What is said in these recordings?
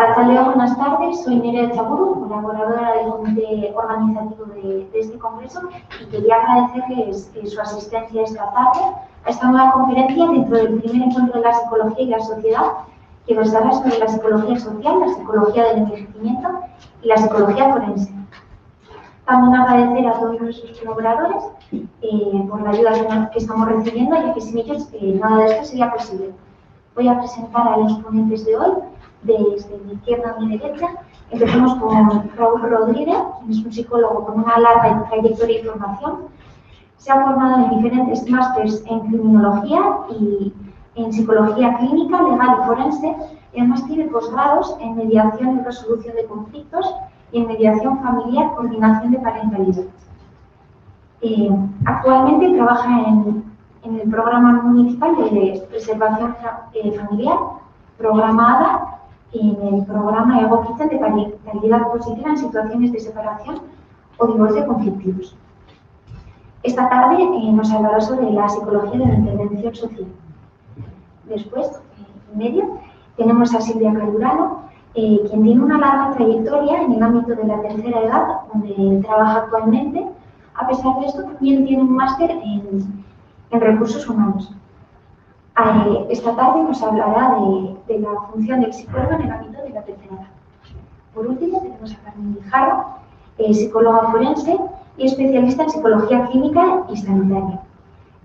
Arratsaldeon, buenas tardes. Soy Nerea Chaburu, colaboradora del comité organizativo de este congreso, y quería agradecerles su asistencia esta tarde a esta nueva conferencia dentro del primer encuentro de la psicología y la sociedad, que versará sobre la psicología social, la psicología del envejecimiento y la psicología forense. También agradecer a todos nuestros colaboradores por la ayuda que estamos recibiendo, ya que sin ellos nada de esto sería posible. Voy a presentar a los ponentes de hoy, desde mi izquierda a mi derecha. Empecemos con Raúl Rodríguez, quien es un psicólogo con una larga trayectoria y formación. Se ha formado en diferentes másters en criminología y en psicología clínica, legal y forense, y además tiene posgrados en mediación y resolución de conflictos y en mediación familiar, coordinación de parentalidad. Actualmente trabaja en el programa municipal de preservación familiar, programada en el programa Egokitzen de parentalidad positiva en situaciones de separación o divorcio conflictivos. Esta tarde nos hablará sobre la psicología de la intervención social. Después, en medio, tenemos a Silvia Calurano, quien tiene una larga trayectoria en el ámbito de la tercera edad, donde trabaja actualmente. A pesar de esto, también tiene un máster en recursos humanos. Esta tarde nos hablará de la función del psicólogo en el ámbito de la tercera edad. Por último, tenemos a Carmen Guijarro, psicóloga forense y especialista en psicología clínica y sanitaria.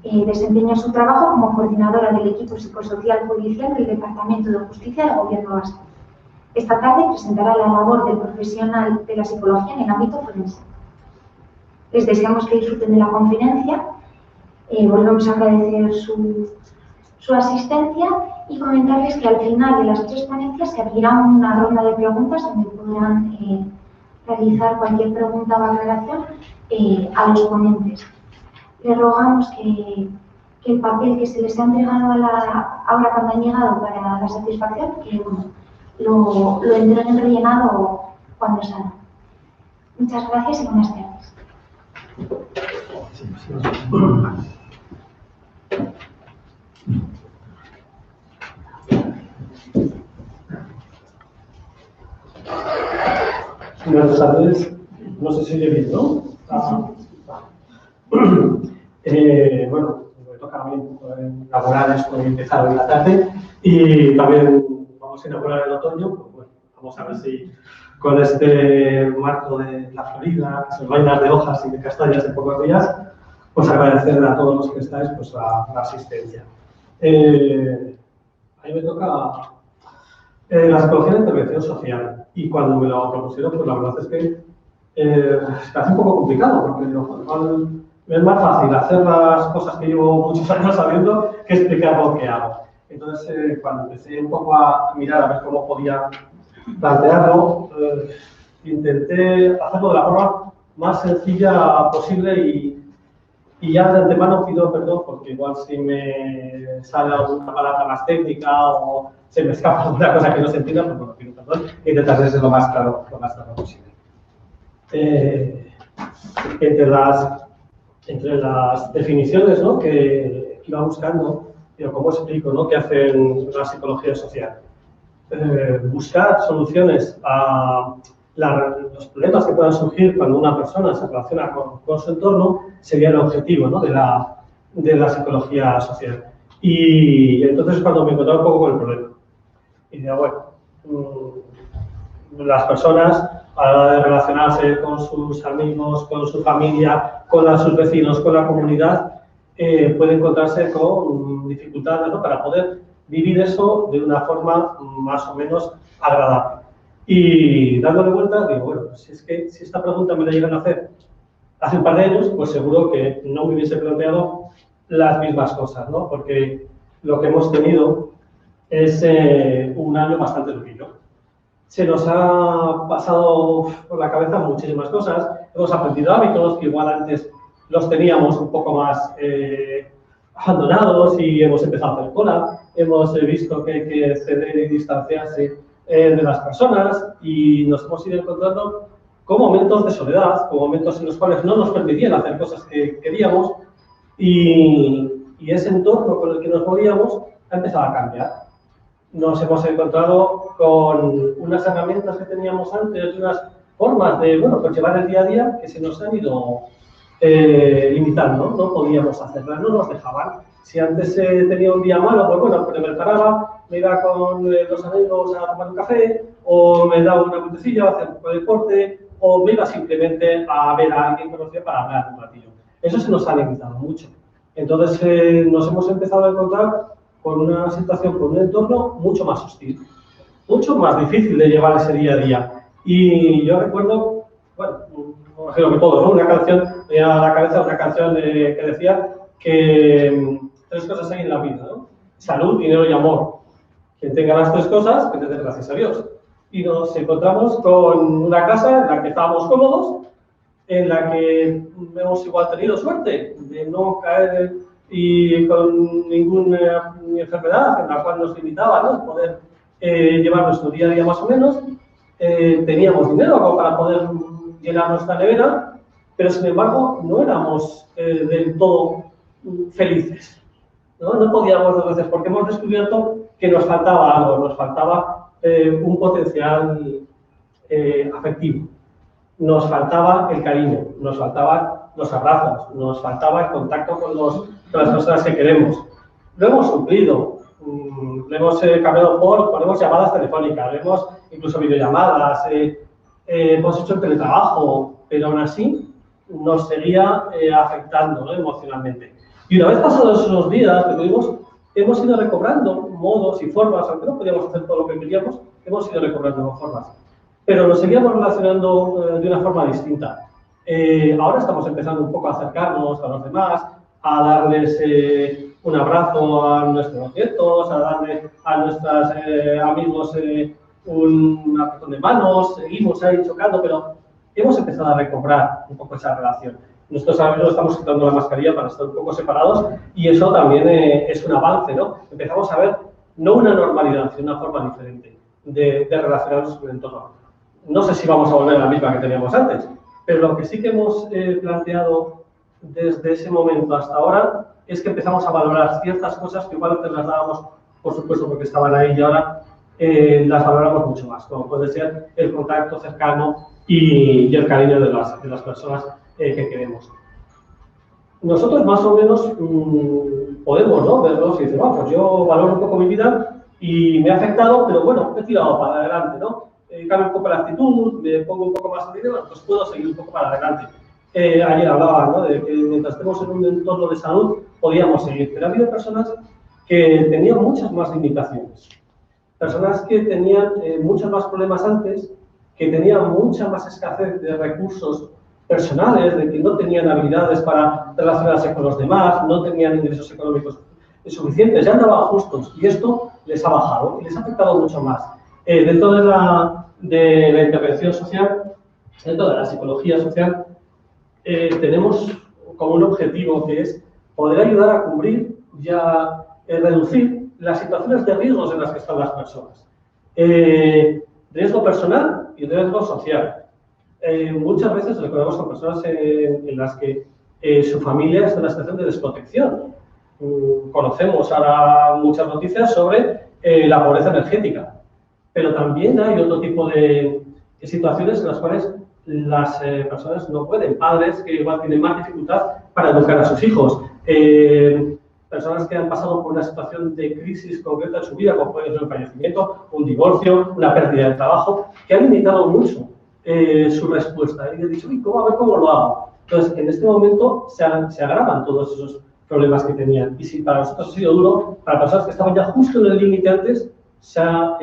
Desempeña su trabajo como coordinadora del equipo psicosocial policial del Departamento de Justicia del Gobierno Vasco. Esta tarde presentará la labor del profesional de la psicología en el ámbito forense. Les deseamos que disfruten de la conferencia. Volvemos a agradecer su asistencia y comentarles que al final de las tres ponencias se abrirá una ronda de preguntas donde podrán realizar cualquier pregunta o aclaración a los ponentes. Les rogamos que el papel que se les ha entregado ahora cuando han llegado para la satisfacción, que lo entreguen rellenado cuando salga. Muchas gracias y buenas tardes. Buenas tardes. No sé si oye bien, ¿no? Bueno, me toca a mí inaugurar esto y empezar hoy la tarde, y también vamos a inaugurar el otoño. Pues bueno, vamos a ver si con este marco de la Florida, las vainas de hojas y de castañas en pocos días, pues agradecer a todos los que estáis pues la asistencia. A mí me toca la psicología de intervención social, y cuando me lo propusieron, pues la verdad es que se hace un poco complicado, porque es más fácil hacer las cosas que llevo muchos años sabiendo que explicar lo que hago. Entonces, cuando empecé un poco a mirar a ver cómo podía plantearlo, intenté hacerlo de la forma más sencilla posible, y ya de antemano pido perdón porque igual si me sale alguna palabra más técnica o se me escapa alguna cosa que no se entienda, pues bueno, pido perdón e intentar ser lo más claro posible. Entre las definiciones, ¿no?, que iba buscando, ¿cómo explico, ¿no?, qué hace la psicología social? Buscar soluciones a los problemas que puedan surgir cuando una persona se relaciona con su entorno sería el objetivo, ¿no?, de la psicología social. Y entonces cuando me encontraba un poco con el problema, y decía, bueno, las personas a la hora de relacionarse con sus amigos, con su familia, con sus vecinos, con la comunidad, puede encontrarse con dificultades, ¿no?, para poder vivir eso de una forma más o menos agradable. Y dándole vueltas, digo, bueno, si esta pregunta me la llegan a hacer hace un par de años, pues seguro que no me hubiese planteado las mismas cosas, ¿no? Porque lo que hemos tenido es un año bastante durillo. Se nos ha pasado por la cabeza muchísimas cosas, hemos aprendido hábitos que igual antes los teníamos un poco más abandonados y hemos empezado a hacer cola, hemos visto que hay que ceder y distanciarse de las personas, y nos hemos ido encontrando con momentos de soledad, con momentos en los cuales no nos permitían hacer cosas que queríamos, y ese entorno con el que nos movíamos ha empezado a cambiar. nos hemos encontrado con unas herramientas que teníamos antes, unas formas de, bueno, pues llevar el día a día que se nos han ido limitando, no podíamos hacerlas, no nos dejaban. Si antes tenía un día malo, pues bueno, pues me paraba, me iba con los amigos a tomar un café, o me daba una vueltecilla, a hacer un poco de deporte, o me iba simplemente a ver a alguien conocido para hablar un ratillo. Eso se nos ha limitado mucho. Entonces nos hemos empezado a encontrar con una situación, con un entorno mucho más hostil, mucho más difícil de llevar ese día a día. Y yo recuerdo, bueno, me imagino que todos, ¿no? Una canción, me a la cabeza una canción que decía que tres cosas hay en la vida, ¿no? Salud, dinero y amor. Quien tenga las tres cosas, que te dé gracias a Dios. Y nos encontramos con una casa en la que estábamos cómodos, en la que hemos igual tenido suerte de no caer y con ninguna enfermedad en la cual nos limitaba, ¿no? Poder llevar nuestro día a día más o menos. Teníamos dinero para poder llenar nuestra nevera, pero sin embargo no éramos del todo felices, ¿no? No podíamos dos veces, porque hemos descubierto que nos faltaba algo, nos faltaba un potencial afectivo. Nos faltaba el cariño, nos faltaban los abrazos, nos faltaba el contacto con las personas que queremos. Lo hemos suplido, lo hemos cambiado ponemos llamadas telefónicas, hemos incluso videollamadas, hemos hecho el teletrabajo, pero aún así nos seguía afectando, ¿no? Emocionalmente. Y una vez pasados esos días que tuvimos, hemos ido recobrando modos y formas, aunque no podíamos hacer todo lo que queríamos, hemos ido recobrando formas. Pero nos seguíamos relacionando de una forma distinta. Ahora estamos empezando un poco a acercarnos a los demás, a darles un abrazo a nuestros nietos, a darle a nuestros amigos un apretón de manos, seguimos ahí chocando, pero hemos empezado a recobrar un poco esa relación. Nosotros ahora mismo estamos quitando la mascarilla para estar un poco separados y eso también es un avance, ¿no? Empezamos a ver no una normalidad, sino una forma diferente de relacionarnos con el entorno. No sé si vamos a volver a la misma que teníamos antes, pero lo que sí que hemos planteado desde ese momento hasta ahora es que empezamos a valorar ciertas cosas que igual antes las dábamos, por supuesto, porque estaban ahí y ahora las valoramos mucho más, como puede ser el contacto cercano y el cariño de las personas que queremos. Nosotros más o menos podemos, ¿no?, verlos y decir, pues yo valoro un poco mi vida y me ha afectado, pero bueno, he tirado para adelante, ¿no? Cambio un poco la actitud, me pongo un poco más en dinero, pues puedo seguir un poco para adelante. Ayer hablaba, ¿no?, de que mientras estemos en un entorno de salud podíamos seguir, pero ha habido personas que tenían muchas más limitaciones, personas que tenían muchos más problemas antes, que tenían mucha más escasez de recursos personales, de que no tenían habilidades para relacionarse con los demás, no tenían ingresos económicos suficientes, ya andaban justos, y esto les ha bajado y les ha afectado mucho más. Dentro de la intervención social, dentro de la psicología social, tenemos como un objetivo que es poder ayudar a cubrir y a reducir las situaciones de riesgos en las que están las personas. Riesgo personal y riesgo social. Muchas veces nos encontramos con personas en las que su familia está en una situación de desprotección. Conocemos ahora muchas noticias sobre la pobreza energética, pero también hay otro tipo de situaciones en las cuales las personas no pueden, padres que igual tienen más dificultad para educar a sus hijos, personas que han pasado por una situación de crisis concreta en su vida, como puede ser un fallecimiento, un divorcio, una pérdida de trabajo, que han limitado mucho su respuesta. Y han dicho, a ver cómo lo hago. Entonces, en este momento se agravan todos esos problemas que tenían. Y si para nosotros ha sido duro, para personas que estaban ya justo en el límite antes, se ha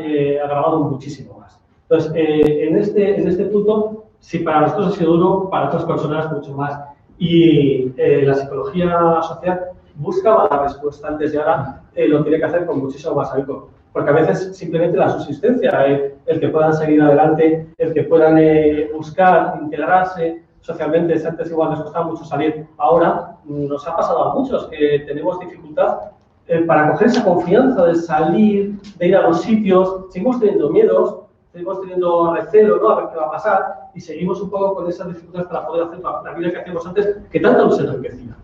agravado muchísimo más. Entonces, en este punto, si para nosotros ha sido duro, para otras personas mucho más. Y la psicología social buscaba la respuesta antes y ahora lo tiene que hacer con muchísimo más ahínco. Porque a veces simplemente la subsistencia, el que puedan seguir adelante, el que puedan buscar integrarse socialmente, antes igual les costaba mucho salir. Ahora nos ha pasado a muchos que tenemos dificultad para coger esa confianza de salir, de ir a los sitios. Seguimos teniendo miedos, seguimos teniendo recelo, ¿no?, a ver qué va a pasar, y seguimos un poco con esas dificultades para poder hacer la vida que hacíamos antes, que tanto nos enriquecía.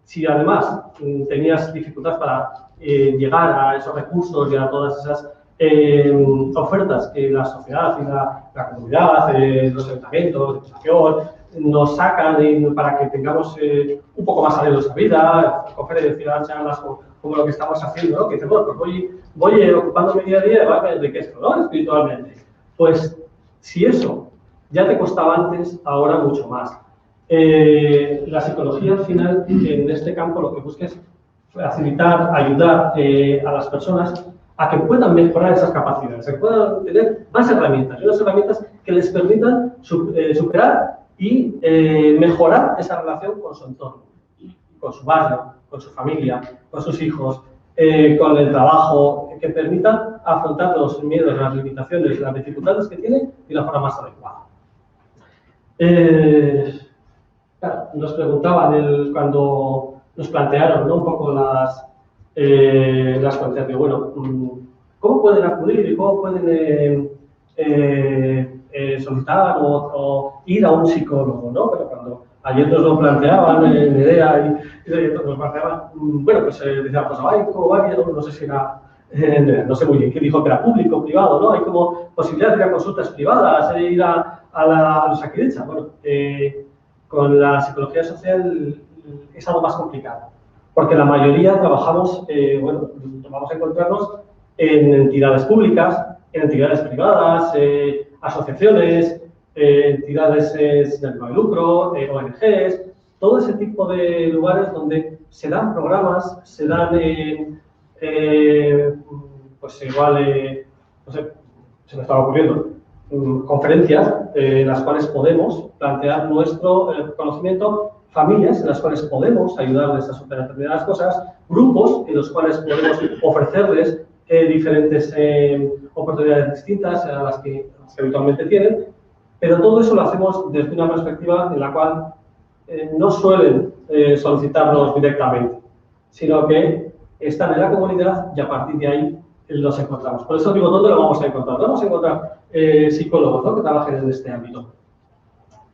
Si además tenías dificultad para llegar a esos recursos y a todas esas ofertas que la sociedad y la comunidad, los ayuntamientos, la administración, nos sacan para que tengamos un poco más de nuestra vida, conferencias, charlas, como lo que estamos haciendo, ¿no? Que dice, bueno, pues voy ocupándome día a día y va a enriquezco, ¿no? Espiritualmente. Pues si eso ya te costaba antes, ahora mucho más. La psicología al final, en este campo, lo que busca es facilitar, ayudar a las personas a que puedan mejorar esas capacidades, a que puedan tener más herramientas, y unas herramientas que les permitan superar y mejorar esa relación con su entorno, con su barrio, con su familia, con sus hijos, con el trabajo, que permitan afrontar los miedos, las limitaciones, las dificultades que tienen de la forma más adecuada. Claro, nos preguntaban cuando nos plantearon, ¿no?, un poco las concepciones, bueno, ¿cómo pueden acudir y cómo pueden solicitar o ir a un psicólogo, ¿no? Pero cuando ayer nos lo planteaban, Nerea y nos planteaban, bueno, pues decían, pues ¿cómo va? No sé si era, no sé muy bien qué dijo, que era público, privado, ¿no? Hay como posibilidad de ir a consultas privadas, de ir a los Osakidetza. Bueno, con la psicología social es algo más complicado, porque la mayoría trabajamos, bueno, vamos a encontrarnos en entidades públicas, en entidades privadas, asociaciones, entidades sin ánimo de lucro, ONGs, todo ese tipo de lugares donde se dan programas, se dan, pues igual, no sé, se me estaba ocurriendo, conferencias en las cuales podemos plantear nuestro conocimiento, familias en las cuales podemos ayudarles a superar determinadas cosas, grupos en los cuales podemos ofrecerles diferentes oportunidades distintas a las que habitualmente tienen, pero todo eso lo hacemos desde una perspectiva en la cual no suelen solicitarnos directamente, sino que están en la comunidad y a partir de ahí los encontramos. Por eso digo, ¿dónde lo vamos a encontrar? Vamos a encontrar psicólogos, ¿no?, que trabajen en este ámbito.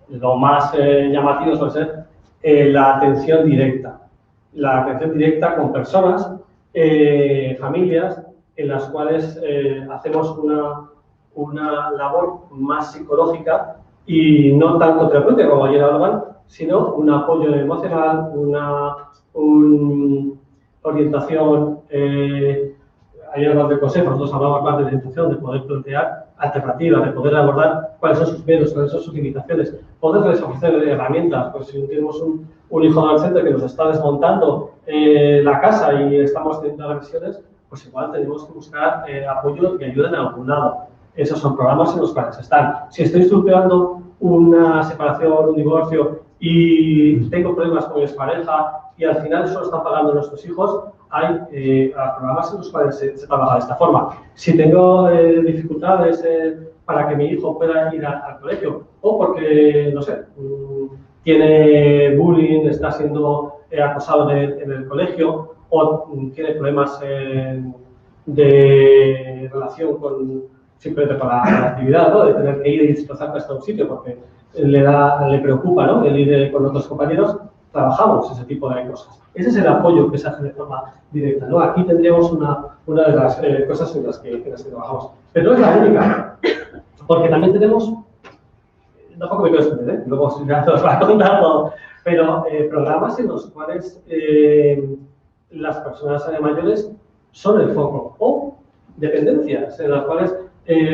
Lo más llamativo suele ser la atención directa. La atención directa con personas, familias, en las cuales hacemos una labor más psicológica y no tanto terapéutica como ayer hablaban, sino un apoyo emocional, una orientación. Ayer hablamos de consejos, nosotros hablamos más de orientación, de poder plantear alternativas, de poder abordar cuáles son sus miedos, cuáles son sus limitaciones, poderles ofrecer herramientas. Pues si tenemos un hijo adolescente que nos está desmontando la casa y estamos teniendo agresiones, pues igual tenemos que buscar apoyo y ayuda en algún lado. Esos son programas en los cuales están. Si estoy superando una separación, un divorcio y tengo problemas con mi expareja y al final eso lo están pagando nuestros hijos, hay programas en los cuales se trabaja de esta forma. Si tengo dificultades para que mi hijo pueda ir al colegio o porque, no sé, tiene bullying, está siendo acosado en el colegio o tiene problemas de relación simplemente con la actividad, ¿no?, de tener que ir y desplazarse hasta un sitio porque le preocupa, ¿no?, el ir con otros compañeros, trabajamos ese tipo de cosas. Ese es el apoyo que se hace de forma directa, ¿no? Aquí tendríamos una de las cosas en las que trabajamos. Pero no es la única, porque también tenemos, tampoco me quiero extender, luego ya os va a contar todo, pero programas en los cuales las personas mayores son el foco, o dependencias en las cuales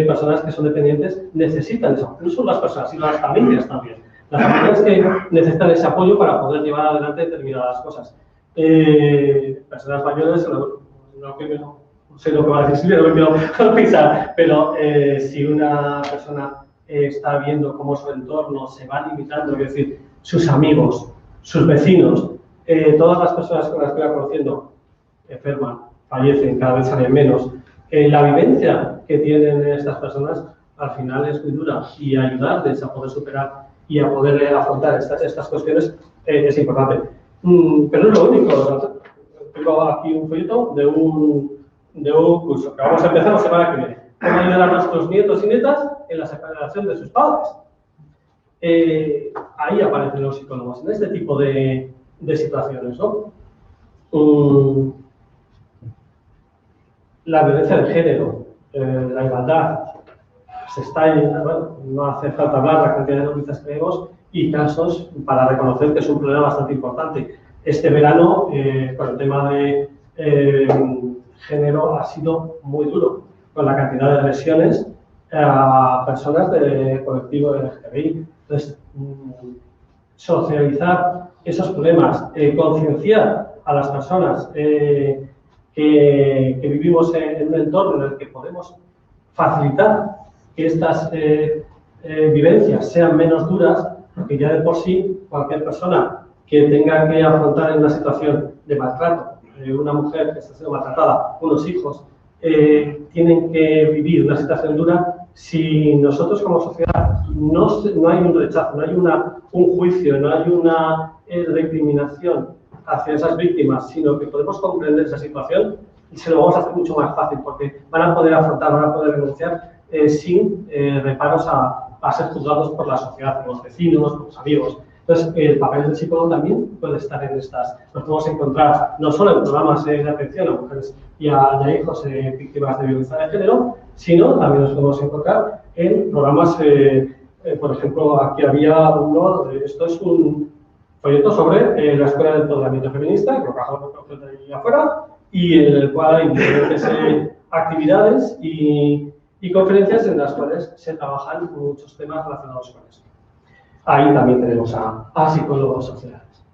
personas que son dependientes necesitan eso, no solo las personas, sino las familias también. Las familias que necesitan ese apoyo para poder llevar adelante determinadas cosas. Personas mayores, no sé lo que va a decir, no me quiero pisar, pero si una persona está viendo cómo su entorno se va limitando, es decir, sus amigos, sus vecinos, todas las personas con las que va conociendo enferman, fallecen, cada vez salen menos, la vivencia que tienen estas personas al final es muy dura y ayudarles a poder superar y a poder afrontar estas cuestiones es importante. Pero no es lo único. Tengo aquí un folleto de un curso que vamos a empezar la semana que viene. Cómo ayudar a nuestros nietos y nietas en la separación de sus padres. Ahí aparecen los psicólogos, en este tipo de de situaciones, ¿no? La violencia de género, la igualdad, bueno, no hace falta hablar la cantidad de noticias que vemos y casos para reconocer que es un problema bastante importante. Este verano, con el tema de género, ha sido muy duro, con la cantidad de lesiones a personas del colectivo LGTBI. Entonces, socializar esos problemas, concienciar a las personas que vivimos en un entorno en el que podemos facilitar que estas vivencias sean menos duras, porque ya de por sí cualquier persona que tenga que afrontar una situación de maltrato, una mujer que está siendo maltratada, unos hijos, tienen que vivir una situación dura. Si nosotros como sociedad no hay un rechazo, no hay un juicio, no hay una recriminación hacia esas víctimas, sino que podemos comprender esa situación, se lo vamos a hacer mucho más fácil, porque van a poder afrontar, van a poder denunciar sin reparos a ser juzgados por la sociedad, por los vecinos, por los amigos. Entonces, el papel del psicólogo también puede estar en estas. Nos podemos encontrar no solo en programas de atención a mujeres y a hijos víctimas de violencia de género, sino también nos podemos encontrar en programas, por ejemplo, aquí había uno, esto es un folleto sobre la Escuela de Empoderamiento Feminista, que lo trabajamos de ahí afuera, y en el cual hay diferentes actividades y conferencias en las cuales se trabajan muchos temas relacionados con eso. Ahí también tenemos a psicólogos sociales.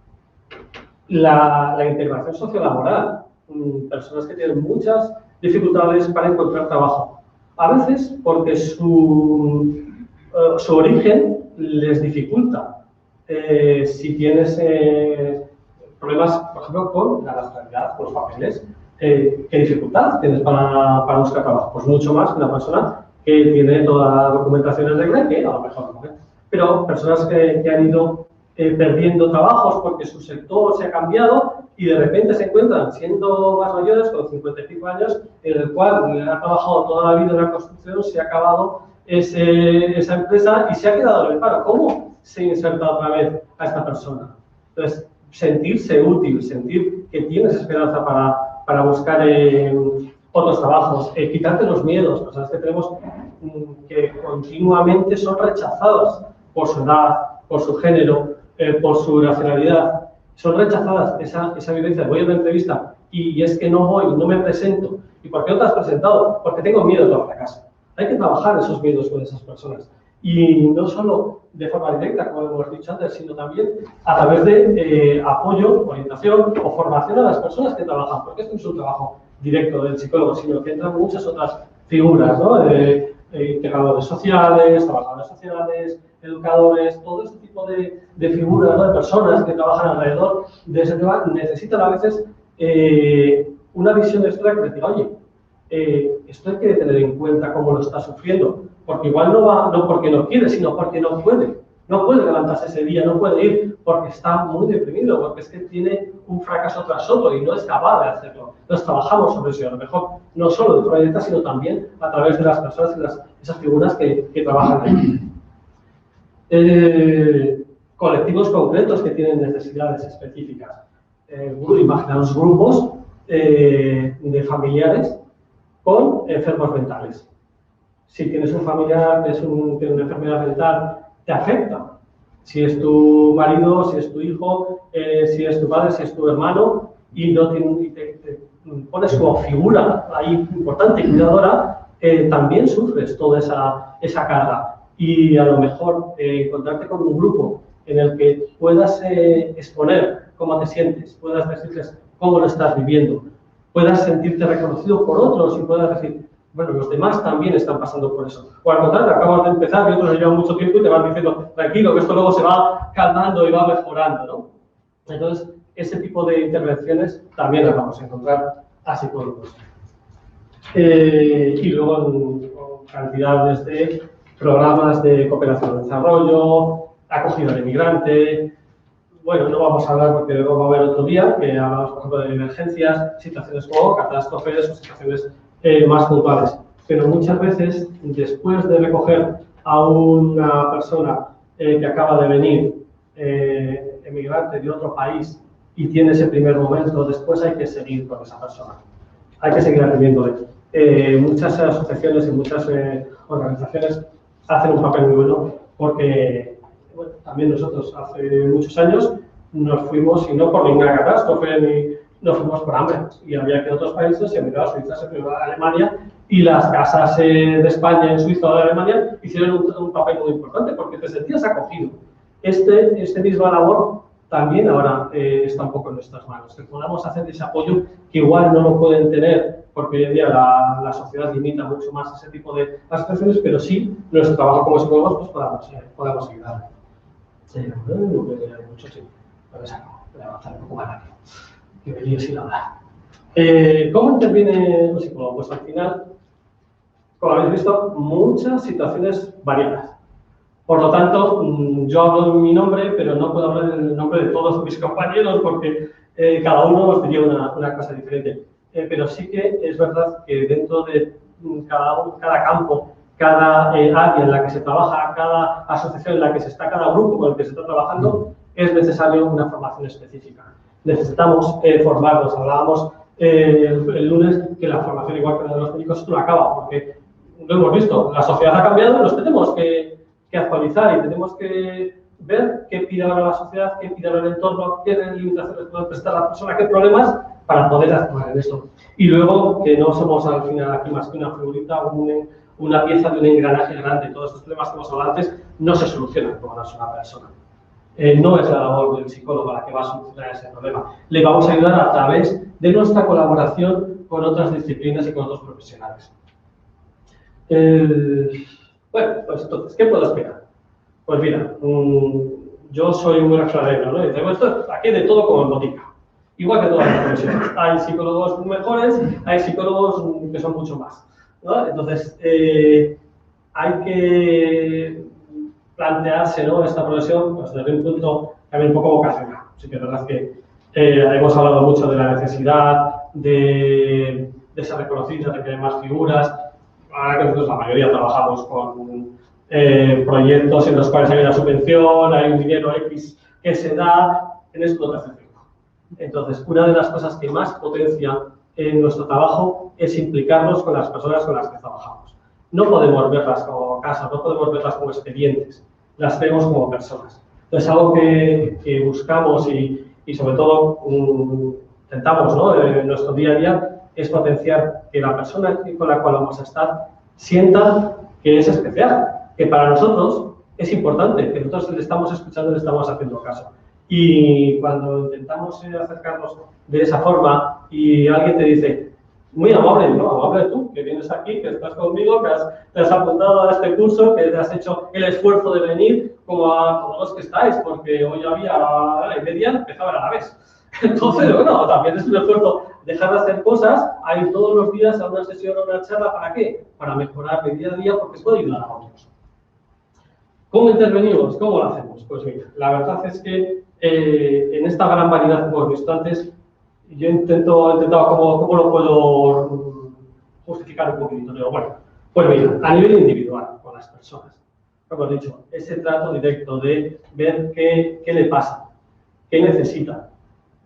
La integración sociolaboral, personas que tienen muchas dificultades para encontrar trabajo. A veces porque su origen les dificulta. Si tienes problemas, por ejemplo, con la nacionalidad, con los papeles, ¿qué dificultad tienes para buscar trabajo? Pues mucho más que una persona que tiene toda la documentación en regla, que a lo mejor no. Pero personas que han ido perdiendo trabajos porque su sector se ha cambiado y de repente se encuentran siendo más mayores, con 55 años, en el cual ha trabajado toda la vida en la construcción, se ha acabado esa empresa y se ha quedado en el paro. ¿Cómo se inserta otra vez a esta persona? Entonces, sentirse útil, sentir que tienes esperanza para buscar otros trabajos, quitarte los miedos, personas que tenemos que continuamente son rechazadas por su edad, por su género, por su nacionalidad, son rechazadas esa vivencia. Voy a una entrevista y es que no voy, no me presento. ¿Y por qué no te has presentado? Porque tengo miedo de fracaso. Hay que trabajar esos miedos con esas personas. Y no solo de forma directa, como hemos dicho antes, sino también a través de apoyo, orientación o formación a las personas que trabajan, porque esto no es un trabajo directo del psicólogo, sino que entran muchas otras figuras, ¿no? Integradores sociales, trabajadores sociales, educadores, todo este tipo de figuras, ¿no? De personas que trabajan alrededor de ese tema, necesitan a veces una visión extra que les diga, oye, esto hay que tener en cuenta cómo lo está sufriendo, porque igual no va, no porque no quiere, sino porque no puede levantarse ese día, no puede ir, porque está muy deprimido, porque es que tiene un fracaso tras otro y no es capaz de hacerlo. Entonces trabajamos sobre eso, a lo mejor no solo de forma directa, sino también a través de las personas y esas figuras que trabajan ahí. Colectivos concretos que tienen necesidades específicas. Imaginaos grupos de familiares con enfermos mentales. Si tienes un familiar que tiene una enfermedad mental, te afecta. Si es tu marido, si es tu hijo, si es tu padre, si es tu hermano, y te pones como figura ahí importante y cuidadora, también sufres toda esa carga. Y a lo mejor encontrarte con un grupo en el que puedas exponer cómo te sientes, puedas decirles cómo lo estás viviendo, puedas sentirte reconocido por otros y puedas decir, bueno, los demás también están pasando por eso. O al contrario, acabas de empezar y otros llevan mucho tiempo y te van diciendo, tranquilo, que esto luego se va calmando y va mejorando, ¿no? Entonces, ese tipo de intervenciones también las vamos a encontrar a psicólogos. Y luego cantidades de programas de cooperación al desarrollo, acogida al inmigrante. Bueno, no vamos a hablar porque luego va a haber otro día, que hablamos, por ejemplo, de emergencias, situaciones como catástrofes o situaciones más puntuales. Pero muchas veces, después de recoger a una persona que acaba de venir, emigrante de otro país, y tiene ese primer momento, después hay que seguir con esa persona. Hay que seguir atendiéndole. Muchas asociaciones y muchas organizaciones hacen un papel muy bueno porque bueno, también nosotros hace muchos años nos fuimos, y no por ninguna catástrofe, ni nos fuimos por hambre. Y había que en otros países, se miraba a Suiza, se miraba a Alemania, y las casas de España, en Suiza o de Alemania hicieron un papel muy importante porque te sentías acogido. Este misma labor también ahora está un poco en nuestras manos, que podamos hacer ese apoyo que igual no lo pueden tener porque hoy en día la sociedad limita mucho más ese tipo de asociaciones, pero sí nuestro trabajo como psicólogos pues podamos ayudar. Sí, mucho sí. Voy a avanzar un poco más rápido, que me lío sin hablar. ¿Cómo interviene un psicólogo? Pues al final, como habéis visto, muchas situaciones variadas. Por lo tanto, yo hablo en mi nombre, pero no puedo hablar en el nombre de todos mis compañeros porque cada uno nos diría una cosa diferente. Pero sí que es verdad que dentro de cada campo, cada área en la que se trabaja, cada asociación en la que se está, cada grupo con el que se está trabajando, es necesario una formación específica. Necesitamos formarnos. Hablábamos el lunes que la formación, igual que la de los médicos, no acaba, porque lo hemos visto, la sociedad ha cambiado y nos tenemos que actualizar y tenemos que ver qué pide ahora la sociedad, qué pide ahora el entorno, qué limitaciones puede prestar la persona, qué problemas para poder actuar en eso. Y luego que no somos al final aquí más que una figurita, una pieza de un engranaje grande. Todos estos problemas que hemos hablado antes no se solucionan con una sola persona. No es la labor del psicólogo la que va a solucionar ese problema. Le vamos a ayudar a través de nuestra colaboración con otras disciplinas y con otros profesionales. Bueno, pues entonces, ¿qué puedo esperar? Pues mira, yo soy muy refranero, ¿no? Y digo, esto aquí de todo como en botica. Igual que todas las profesiones. Hay psicólogos mejores, hay psicólogos que son mucho más, ¿no? Entonces, hay que plantearse, ¿no?, esta profesión pues, desde un punto también un poco vocacional. Así que es verdad que hemos hablado mucho de la necesidad de ser reconocidos, de que hay más figuras. Ahora que nosotros la mayoría trabajamos con proyectos en los cuales hay una subvención, hay un dinero X que se da, en esto no te hace tiempo. Entonces, una de las cosas que más potencia en nuestro trabajo es implicarnos con las personas con las que trabajamos. No podemos verlas como casos, no podemos verlas como expedientes, las vemos como personas. Entonces, algo que buscamos y sobre todo intentamos, ¿no?, en nuestro día a día, es potenciar que la persona con la cual vamos a estar sienta que es especial, que para nosotros es importante, que nosotros le estamos escuchando y le estamos haciendo caso. Y cuando intentamos acercarnos de esa forma y alguien te dice, muy amable, ¿no? Amable tú, que vienes aquí, que estás conmigo, que te has apuntado a este curso, que te has hecho el esfuerzo de venir, como a todos los que estáis, porque hoy había a la media, empezaba a la vez. Entonces, bueno, también es un esfuerzo dejar de hacer cosas, a ir todos los días a una sesión o una charla, ¿para qué? Para mejorar mi día a día, porque puedo ayudar a otros. ¿Cómo intervenimos? ¿Cómo lo hacemos? Pues mira, la verdad es que en esta gran variedad que hemos visto antes, yo he intentado cómo lo puedo justificar un poquito. Digo, bueno, pues mira, a nivel individual, con las personas, como he dicho, ese trato directo de ver qué le pasa, qué necesita,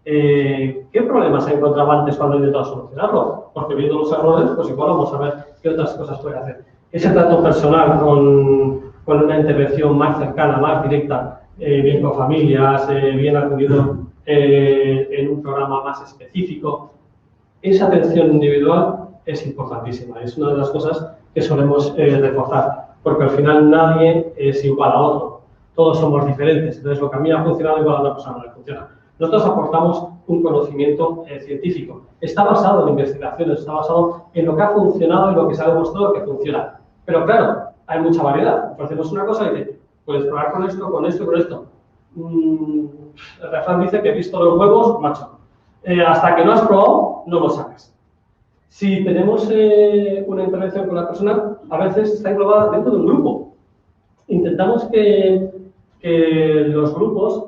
qué problemas se encontraba antes cuando he intentado solucionarlo, porque viendo los errores, pues igual vamos a ver qué otras cosas puede hacer. Ese trato personal con una intervención más cercana, más directa, bien con familias, bien atendido en un programa más específico. Esa atención individual es importantísima, es una de las cosas que solemos reforzar, porque al final nadie es igual a otro, todos somos diferentes, entonces lo que a mí ha funcionado igual a otra persona no le funciona. Nosotros aportamos un conocimiento científico, está basado en investigaciones, está basado en lo que ha funcionado y lo que se ha demostrado que funciona, pero claro, hay mucha variedad. Ofrecemos una cosa y dice, puedes probar con esto, con esto, con esto. El refrán dice que visto los huevos, macho. Hasta que no has probado, no lo sabes. Si tenemos una intervención con la persona, a veces está englobada dentro de un grupo. Intentamos que los grupos,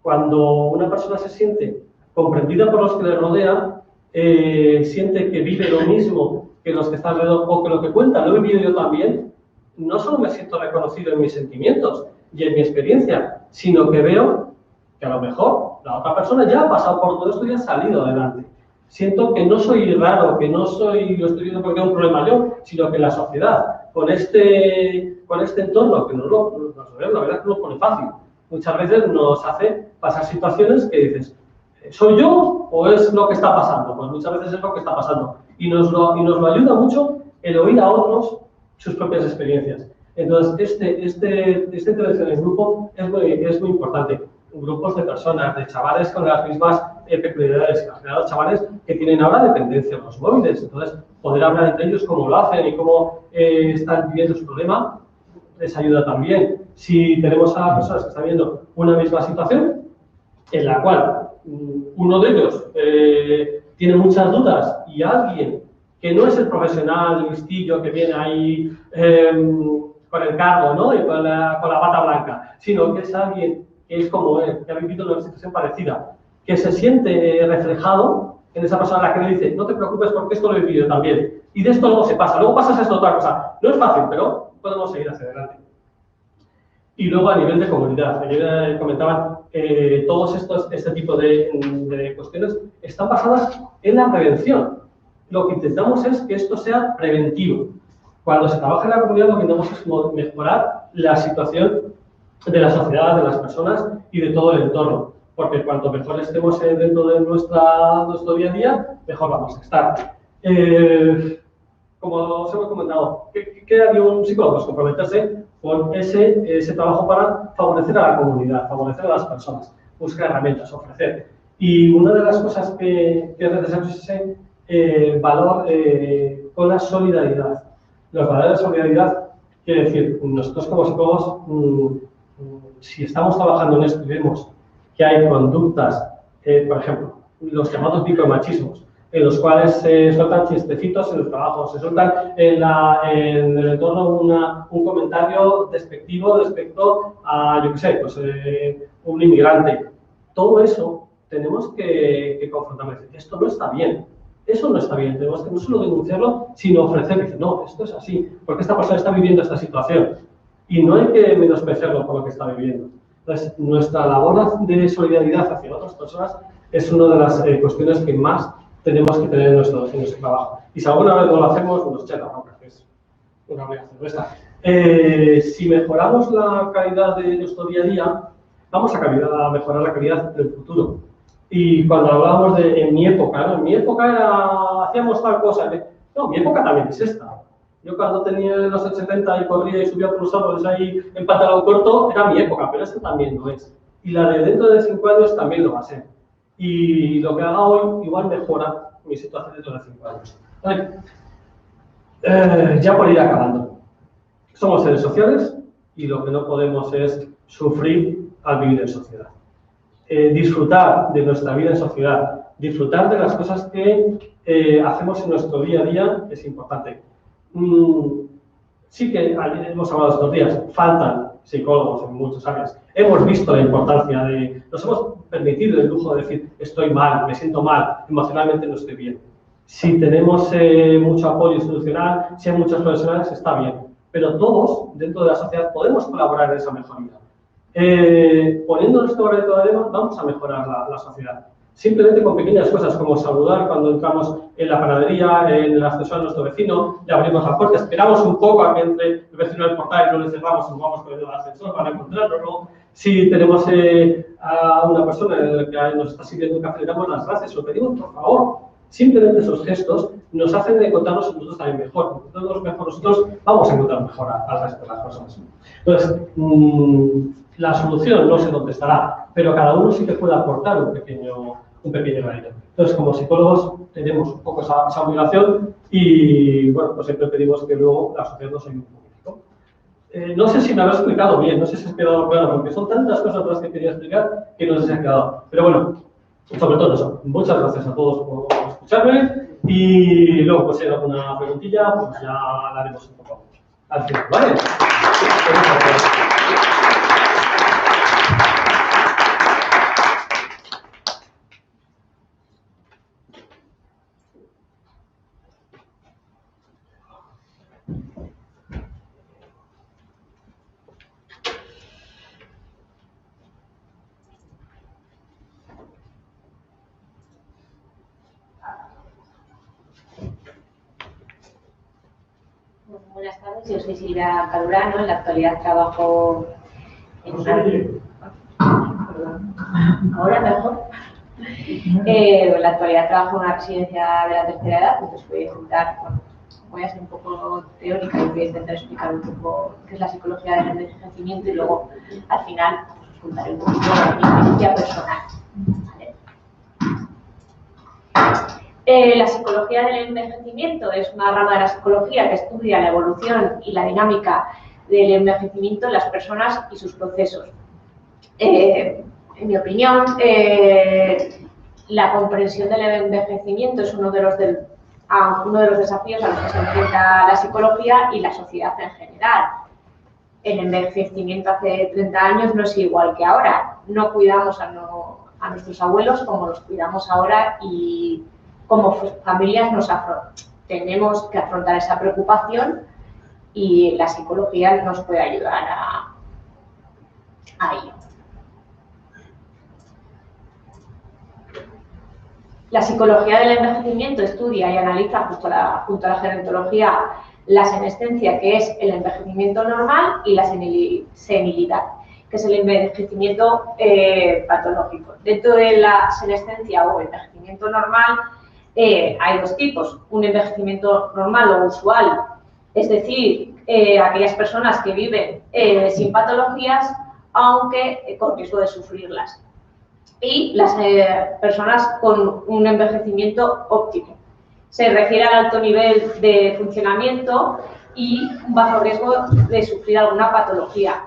cuando una persona se siente comprendida por los que le rodean, siente que vive lo mismo que los que están alrededor o que lo que cuenta lo he vivido yo también, no solo me siento reconocido en mis sentimientos y en mi experiencia, sino que veo que a lo mejor la otra persona ya ha pasado por todo esto y ha salido adelante. Siento que no soy raro, que no soy, lo estoy viendo porque es un problema yo, sino que la sociedad, con este entorno que la verdad es que nos pone fácil. Muchas veces nos hace pasar situaciones que dices, ¿soy yo o es lo que está pasando? Pues muchas veces es lo que está pasando. Y nos lo ayuda mucho el oír a otros sus propias experiencias. Entonces, esta intervención en grupo es muy importante. Grupos de personas, de chavales con las mismas peculiaridades, imaginados chavales que tienen ahora dependencia de los móviles. Entonces, poder hablar entre ellos cómo lo hacen y cómo están viviendo su problema, les ayuda también. Si tenemos a personas que están viendo una misma situación, en la cual uno de ellos tiene muchas dudas y alguien que no es el profesional listillo que viene ahí con el cargo, ¿no? Y con la bata blanca, sino que es alguien que es como él, que ha vivido una situación parecida, que se siente reflejado en esa persona a la que le dice, no te preocupes porque esto lo he vivido también. Y de esto luego se pasa, luego pasas a esta otra cosa. No es fácil, pero podemos seguir hacia adelante. Y luego a nivel de comunidad, ayer comentaban, este tipo de cuestiones están basadas en la prevención. Lo que intentamos es que esto sea preventivo. Cuando se trabaja en la comunidad, lo que intentamos es mejorar la situación de la sociedad, de las personas y de todo el entorno. Porque cuanto mejor estemos dentro de nuestro día a día, mejor vamos a estar. Como os hemos comentado, ¿qué haría un psicólogo? Pues comprometerse con ese trabajo para favorecer a la comunidad, favorecer a las personas, buscar herramientas, ofrecer. Y una de las cosas que es necesario es ese valor con la solidaridad. Los valores de solidaridad, quiere decir, nosotros como psicólogos, si estamos trabajando en esto y vemos que hay conductas, por ejemplo, los llamados micromachismos, en los cuales se sueltan chistecitos en los trabajos, se sueltan en el entorno un comentario despectivo respecto a, yo qué sé, pues, un inmigrante. Todo eso tenemos que confrontarnos. Esto no está bien. Eso no está bien. Tenemos que no solo denunciarlo, sino ofrecer. Decir, no, esto es así, porque esta persona está viviendo esta situación. Y no hay que menospreciarlo por lo que está viviendo. Entonces, nuestra labor de solidaridad hacia otras personas es una de las cuestiones que más tenemos que tener en nuestro trabajo. Y si alguna vez no lo hacemos, nos echa la bronca, que es una obligación nuestra. Si mejoramos la calidad de nuestro día a día, vamos a mejorar la calidad del futuro. Y cuando hablábamos de en mi época, ¿no? En mi época hacíamos tal cosa. No, mi época también es esta. Yo cuando tenía los 70 y corría y subía por los árboles ahí en pantalón corto, era mi época, pero esta también lo es. Y la de dentro de 5 años también lo va a ser. Y lo que haga hoy igual mejora mi situación dentro de 5 años. Ya por ir acabando. Somos seres sociales y lo que no podemos es sufrir al vivir en sociedad. Disfrutar de nuestra vida en sociedad, disfrutar de las cosas que hacemos en nuestro día a día es importante. Sí que hemos hablado estos días, faltan psicólogos en muchas áreas. Hemos visto la importancia nos hemos permitido el lujo de decir, estoy mal, me siento mal, emocionalmente no estoy bien. Si tenemos mucho apoyo institucional, si hay muchos profesionales, está bien. Pero todos, dentro de la sociedad, podemos colaborar en esa mejoría. Poniendo nuestro granito de arena, vamos a mejorar la sociedad. Simplemente con pequeñas cosas como saludar cuando entramos en la panadería, en la ascensor de nuestro vecino, le abrimos la puerta, esperamos un poco a que entre el vecino del portal y no le cerramos y nos vamos con el ascensor para encontrarlo, ¿no? Si tenemos a una persona que nos está sirviendo un café, le damos las gracias, lo pedimos por favor. Simplemente esos gestos nos hacen encontrarnos nosotros también mejor. Nosotros vamos a encontrar mejor al resto de las personas. Entonces, la solución no sé dónde estará, pero cada uno sí que puede aportar un pequeño granito. Entonces, como psicólogos, tenemos un poco esa obligación y, bueno, pues siempre pedimos que luego la sociedad nos ayude un poquito. No sé si me lo he explicado bien, no sé si has quedado claro, porque son tantas cosas las que quería explicar que no sé si ha quedado. Pero bueno, sobre todo eso. Muchas gracias a todos por escucharme y luego, pues si hay alguna preguntilla, pues ya la haremos un poco al final, ¿vale? Buenas tardes, yo soy Silvia Calurano, en la actualidad trabajo en una... Ahora mejor. En la actualidad trabajo en una residencia de la tercera edad, entonces voy a ser un poco teórica y voy a intentar explicar un poco qué es la psicología del envejecimiento y luego al final os contaré un poquito mi experiencia personal. La psicología del envejecimiento es una rama de la psicología que estudia la evolución y la dinámica del envejecimiento en las personas y sus procesos. En mi opinión, la comprensión del envejecimiento es uno de los desafíos a los que se enfrenta la psicología y la sociedad en general. El envejecimiento hace 30 años no es igual que ahora. No cuidamos a nuestros abuelos como los cuidamos ahora y como familias tenemos que afrontar esa preocupación y la psicología nos puede ayudar a ello. La psicología del envejecimiento estudia y analiza junto a la gerontología la senescencia, que es el envejecimiento normal, y la senilidad, que es el envejecimiento patológico. Dentro de la senescencia o envejecimiento normal hay dos tipos: un envejecimiento normal o usual, es decir, aquellas personas que viven sin patologías, aunque con riesgo de sufrirlas, y las personas con un envejecimiento óptimo. Se refiere al alto nivel de funcionamiento y un bajo riesgo de sufrir alguna patología,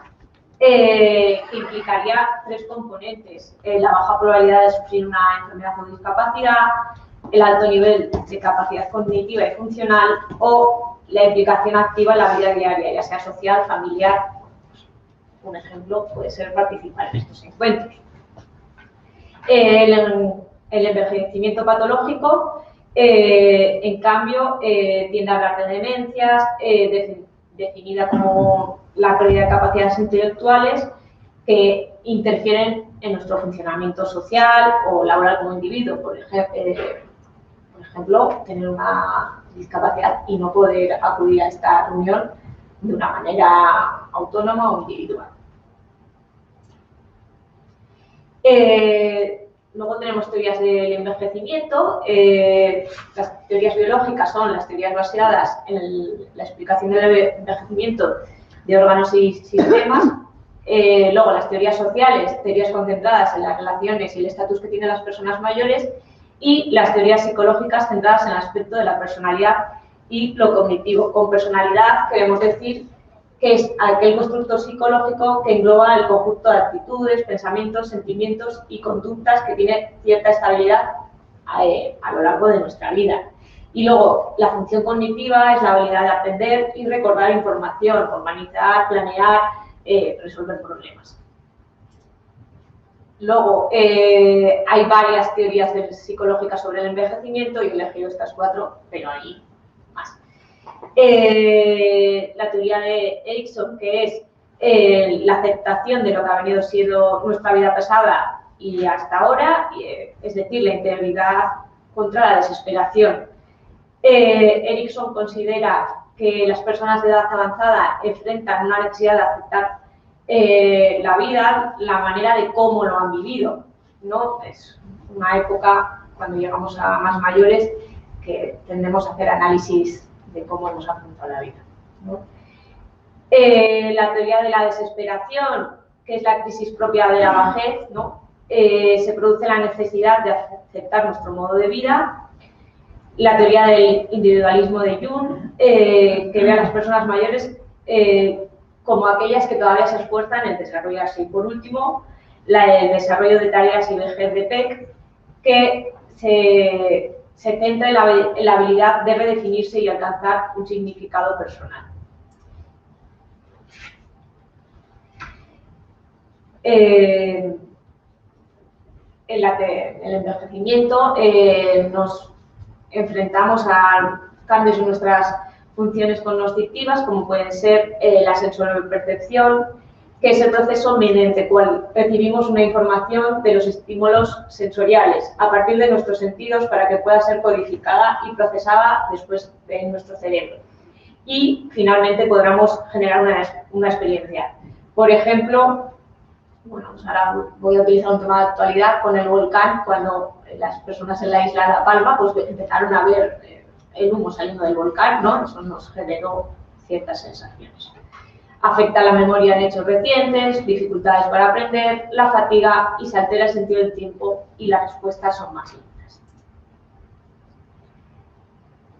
que implicaría tres componentes: la baja probabilidad de sufrir una enfermedad o discapacidad, el alto nivel de capacidad cognitiva y funcional o la implicación activa en la vida diaria, ya sea social, familiar. Un ejemplo puede ser participar en estos encuentros. El envejecimiento patológico, en cambio, tiende a hablar de demencias, definida como la pérdida de capacidades intelectuales que interfieren en nuestro funcionamiento social o laboral como individuo. Por ejemplo, tener una discapacidad y no poder acudir a esta reunión de una manera autónoma o individual. Luego tenemos teorías del envejecimiento. Las teorías biológicas son las teorías basadas en la explicación del envejecimiento de órganos y sistemas. Luego las teorías sociales, teorías concentradas en las relaciones y el estatus que tienen las personas mayores, y las teorías psicológicas centradas en el aspecto de la personalidad y lo cognitivo. Con personalidad queremos decir que es aquel constructo psicológico que engloba el conjunto de actitudes, pensamientos, sentimientos y conductas que tiene cierta estabilidad a lo largo de nuestra vida. Y luego, la función cognitiva es la habilidad de aprender y recordar información, organizar, planear, resolver problemas. Luego, hay varias teorías psicológicas sobre el envejecimiento y he elegido estas 4, pero hay más. La teoría de Erikson, que es la aceptación de lo que ha venido siendo nuestra vida pasada y hasta ahora, es decir, la integridad contra la desesperación. Erikson considera que las personas de edad avanzada enfrentan una necesidad de aceptar la vida, la manera de cómo lo han vivido, ¿no? Es una época, cuando llegamos a más mayores, que tendemos a hacer análisis de cómo hemos afrontado la vida, ¿no? La teoría de la desesperación, que es la crisis propia de la vejez, ¿no? Se produce la necesidad de aceptar nuestro modo de vida. La teoría del individualismo de Jung, que ve a las personas mayores como aquellas que todavía se esfuerzan en desarrollarse. Y por último, el desarrollo de tareas y vejez de Peck, que se centra en la habilidad de redefinirse y alcanzar un significado personal. En el envejecimiento nos enfrentamos a cambios en nuestras funciones cognitivas, como pueden ser la sensoropercepción, que es el proceso mediante el cual recibimos una información de los estímulos sensoriales a partir de nuestros sentidos para que pueda ser codificada y procesada después en nuestro cerebro. y finalmente podamos generar una experiencia. Por ejemplo, bueno, pues ahora voy a utilizar un tema de actualidad con el volcán. Cuando las personas en la isla de La Palma pues empezaron a ver el humo saliendo del volcán, ¿no? Eso nos generó ciertas sensaciones. Afecta la memoria en hechos recientes, dificultades para aprender, la fatiga y se altera el sentido del tiempo y las respuestas son más lentas.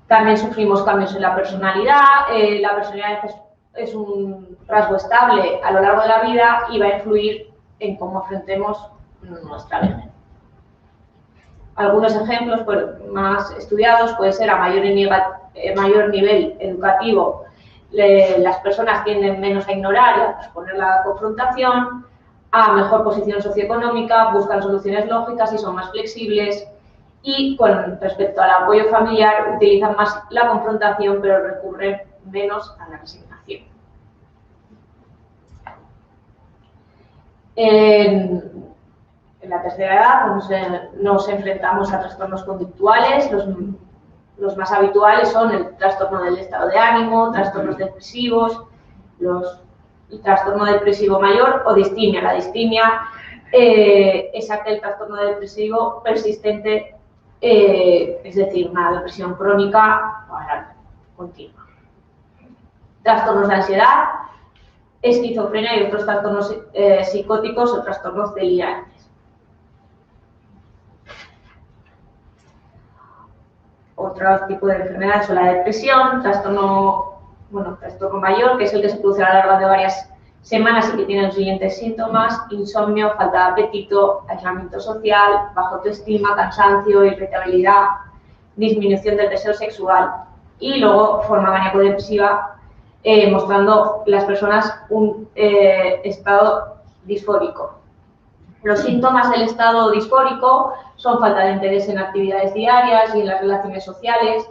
También sufrimos cambios en la personalidad. La personalidad es un rasgo estable a lo largo de la vida y va a influir en cómo afrontemos nuestra vejez. Algunos ejemplos más estudiados puede ser a mayor nivel educativo, las personas tienden menos a ignorar y a posponer la confrontación, a mejor posición socioeconómica, buscan soluciones lógicas y son más flexibles, y con respecto al apoyo familiar utilizan más la confrontación pero recurren menos a la resignación. En la tercera edad nos enfrentamos a trastornos conductuales. Los más habituales son el trastorno del estado de ánimo, trastornos depresivos, el trastorno depresivo mayor o distimia. La distimia es aquel trastorno depresivo persistente, es decir, una depresión crónica o continua. Trastornos de ansiedad, esquizofrenia y otros trastornos psicóticos o trastornos delirantes. Otro tipo de enfermedades son la depresión, trastorno mayor, que es el que se produce a lo largo de varias semanas y que tiene los siguientes síntomas: insomnio, falta de apetito, aislamiento social, baja autoestima, cansancio, irritabilidad, disminución del deseo sexual, y luego forma maníaco-depresiva, mostrando las personas un estado disfórico. Los síntomas del estado disfórico son falta de interés en actividades diarias y en las relaciones sociales,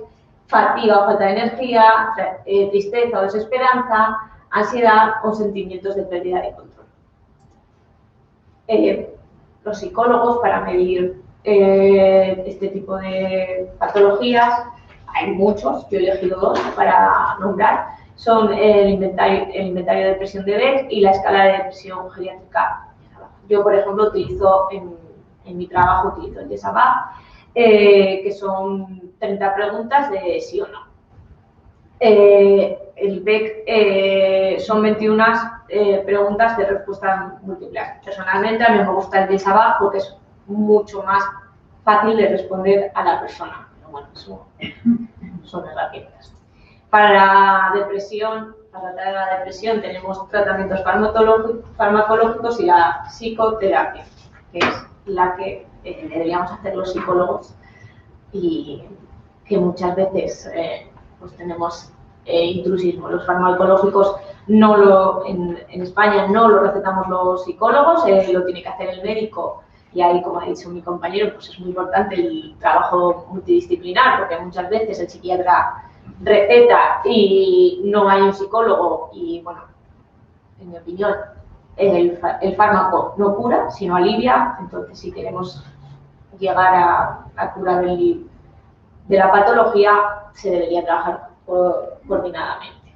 fatiga o falta de energía, tristeza o desesperanza, ansiedad o sentimientos de pérdida de control. Los psicólogos, para medir este tipo de patologías, hay muchos, yo he elegido dos para nombrar, son el inventario de depresión de Beck y la escala de depresión geriátrica. Yo, por ejemplo, utilizo en mi trabajo el de Sabah, que son 30 preguntas de sí o no. El Beck son 21 preguntas de respuesta múltiple. Personalmente, a mí me gusta el de Sabah porque es mucho más fácil de responder a la persona. Pero bueno, son herramientas. Para la depresión, para tratar la depresión, tenemos tratamientos farmacológicos y la psicoterapia, que es la que deberíamos hacer los psicólogos y que muchas veces pues tenemos intrusismo. Los farmacológicos en España no lo recetamos los psicólogos, lo tiene que hacer el médico, y ahí, como ha dicho mi compañero, pues es muy importante el trabajo multidisciplinar, porque muchas veces el psiquiatra receta y no hay un psicólogo y, bueno, en mi opinión, el fármaco no cura, sino alivia. Entonces, si queremos llegar a curar de la patología, se debería trabajar coordinadamente.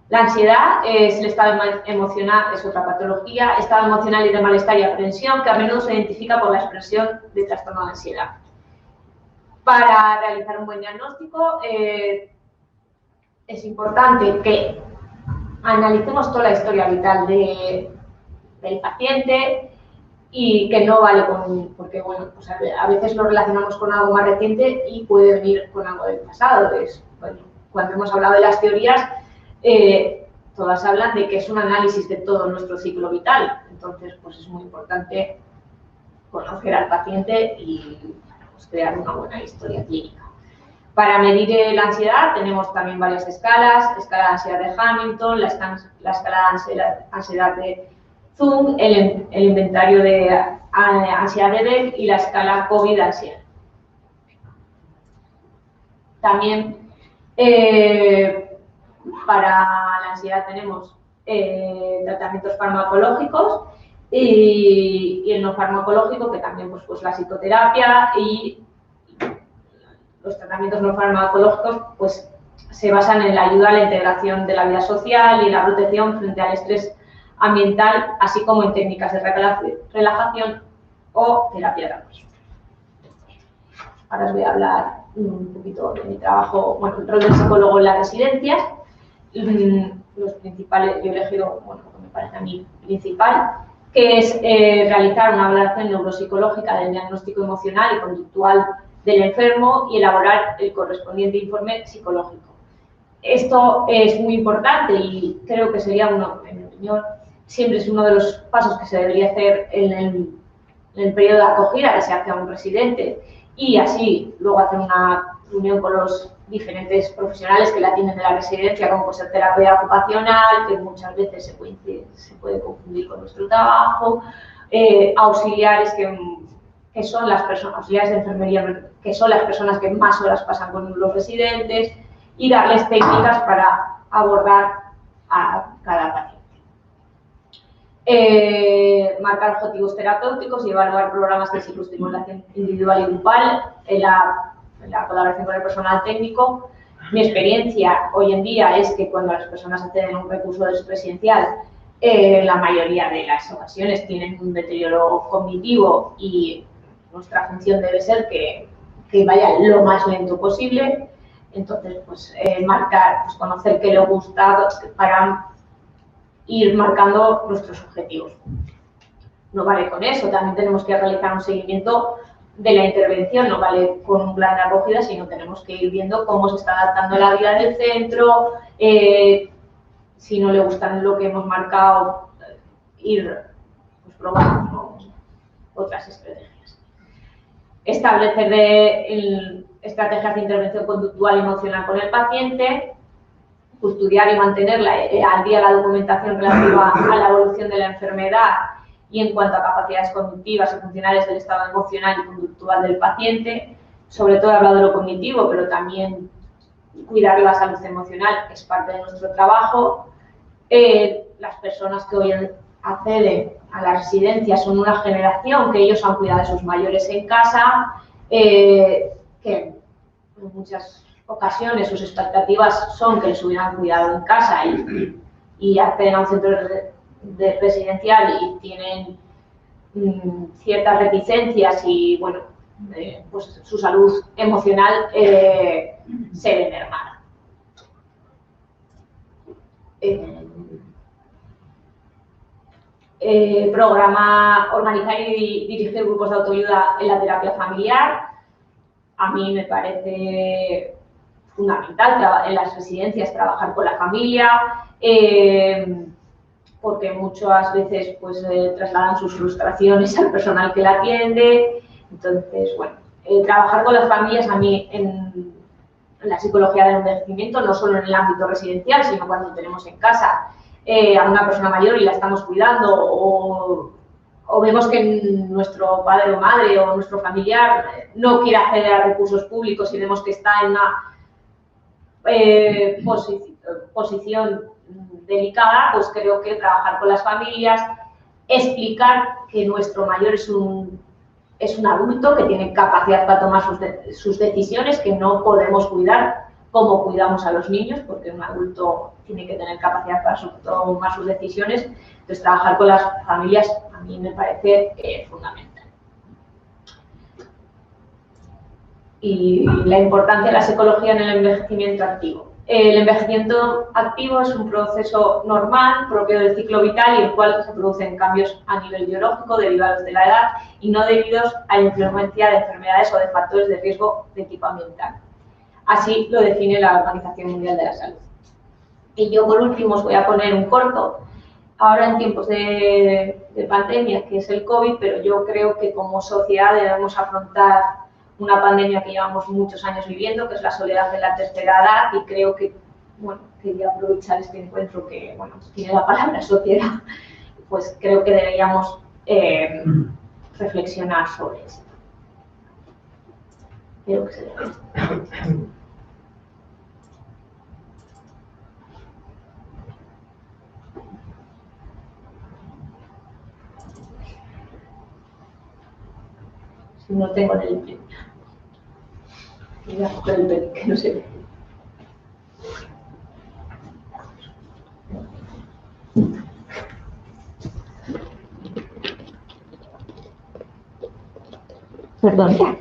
La ansiedad es el estado emocional, es otra patología, estado emocional y de malestar y aprensión, que a menudo se identifica por la expresión de trastorno de ansiedad. Para realizar un buen diagnóstico es importante que analicemos toda la historia vital del paciente y que no vale porque bueno, pues a veces lo relacionamos con algo más reciente y puede venir con algo del pasado. Bueno, cuando hemos hablado de las teorías, todas hablan de que es un análisis de todo nuestro ciclo vital. Entonces, pues es muy importante conocer al paciente y crear una buena historia clínica. Para medir la ansiedad tenemos también varias escalas: escala de ansiedad de Hamilton, la escala de ansiedad de Zung, el inventario de ansiedad de Beck y la escala COVID de ansiedad. También para la ansiedad tenemos tratamientos farmacológicos y el no farmacológico, que también pues la psicoterapia y los tratamientos no farmacológicos pues, se basan en la ayuda a la integración de la vida social y en la protección frente al estrés ambiental, así como en técnicas de relajación o terapia de apoyo. Ahora os voy a hablar un poquito de mi trabajo, bueno, el rol del psicólogo en las residencias. Los principales, yo he elegido, bueno, lo que me parece a mí principal, que es realizar una valoración neuropsicológica del diagnóstico emocional y conductual del enfermo y elaborar el correspondiente informe psicológico. Esto es muy importante y creo que sería uno, en mi opinión, siempre es uno de los pasos que se debería hacer en el periodo de acogida que se hace a un residente y así luego hacer una reunión con los diferentes profesionales que la tienen de la residencia, como pues el terapeuta ocupacional, que muchas veces se puede confundir con nuestro trabajo, auxiliares que son las personas, auxiliares de enfermería, que son las personas que más horas pasan con los residentes, y darles técnicas para abordar a cada paciente. Marcar objetivos terapéuticos y evaluar programas de psicoestimulación individual y grupal en la colaboración con el personal técnico. Mi experiencia hoy en día es que cuando las personas acceden a un recurso residencial, la mayoría de las ocasiones tienen un deterioro cognitivo y nuestra función debe ser que vaya lo más lento posible. Entonces, pues marcar, pues, conocer qué le gusta para ir marcando nuestros objetivos. No vale con eso, también tenemos que realizar un seguimiento de la intervención, no vale con un plan de acogida, sino tenemos que ir viendo cómo se está adaptando la vida del centro, si no le gustan lo que hemos marcado, ir pues, probando otras estrategias. Establecer estrategias de intervención conductual y emocional con el paciente, custodiar y mantener al día la documentación relativa a la evolución de la enfermedad y en cuanto a capacidades cognitivas y funcionales del estado emocional y conductual del paciente. Sobre todo he hablado de lo cognitivo, pero también cuidar la salud emocional es parte de nuestro trabajo. Las personas que hoy acceden a la residencia son una generación que ellos han cuidado de sus mayores en casa, que en muchas ocasiones sus expectativas son que les hubieran cuidado en casa y acceden a un centro residencial y tienen ciertas reticencias y, bueno, pues su salud emocional se ve mermada. Organizar y dirigir grupos de autoayuda en la terapia familiar. A mí me parece fundamental en las residencias trabajar con la familia, porque muchas veces pues, trasladan sus frustraciones al personal que la atiende. Entonces, bueno, trabajar con las familias a mí en la psicología del envejecimiento, no solo en el ámbito residencial, sino cuando tenemos en casa a una persona mayor y la estamos cuidando o vemos que nuestro padre o madre o nuestro familiar no quiere acceder a recursos públicos y vemos que está en una posición delicada, pues creo que trabajar con las familias, explicar que nuestro mayor es un adulto que tiene capacidad para tomar sus decisiones, que no podemos cuidar como cuidamos a los niños, porque un adulto tiene que tener capacidad para tomar sus decisiones. Entonces, trabajar con las familias a mí me parece fundamental. Y la importancia de la psicología en el envejecimiento activo. El envejecimiento activo es un proceso normal, propio del ciclo vital y el cual se producen cambios a nivel biológico derivados de la edad y no debidos a la influencia de enfermedades o de factores de riesgo de tipo ambiental. Así lo define la Organización Mundial de la Salud. Y yo, por último, os voy a poner un corto, ahora en tiempos de pandemia, que es el COVID, pero yo creo que como sociedad debemos afrontar una pandemia que llevamos muchos años viviendo, que es la soledad de la tercera edad, y creo que, bueno, quería aprovechar este encuentro que, bueno, tiene la palabra sociedad, pues creo que deberíamos reflexionar sobre esto. Creo que se debe. Si no tengo el imprenta. Y voy a coger el pelo, que no se ve. Perdón.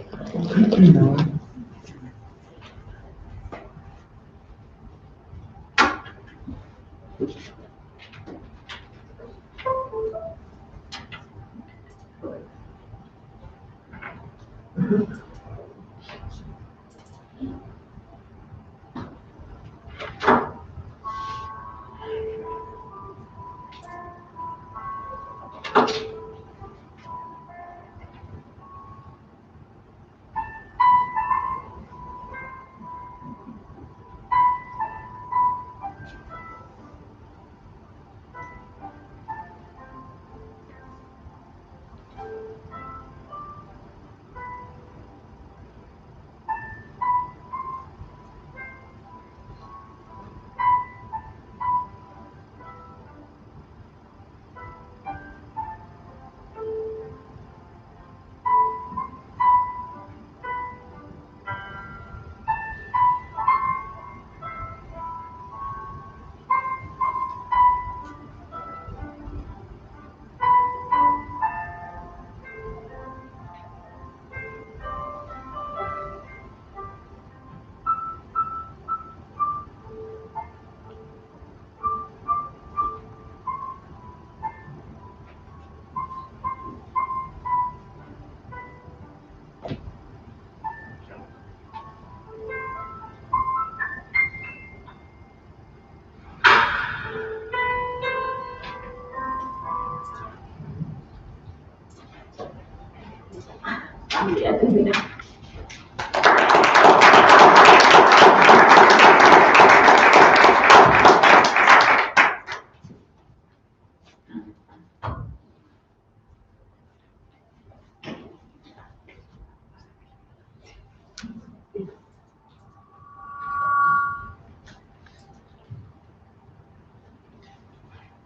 Ya termina.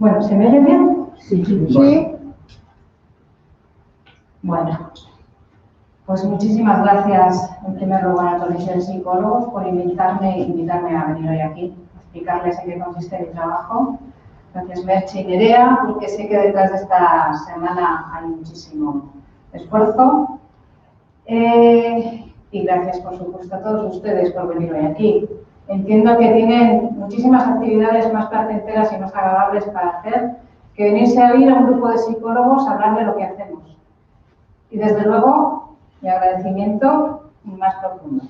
Bueno, ¿se me oye bien? Sí. Sí. Bueno, pues muchísimas gracias en primer lugar al Colegio de Psicólogos por invitarme a venir hoy aquí a explicarles en qué consiste mi trabajo. Gracias Merche y Nerea, porque sé que detrás de esta semana hay muchísimo esfuerzo. Y gracias, por supuesto, a todos ustedes por venir hoy aquí. Entiendo que tienen muchísimas actividades más placenteras y más agradables para hacer que venirse a oír a un grupo de psicólogos a hablar de lo que hacemos. Y desde luego, mi agradecimiento más profundo.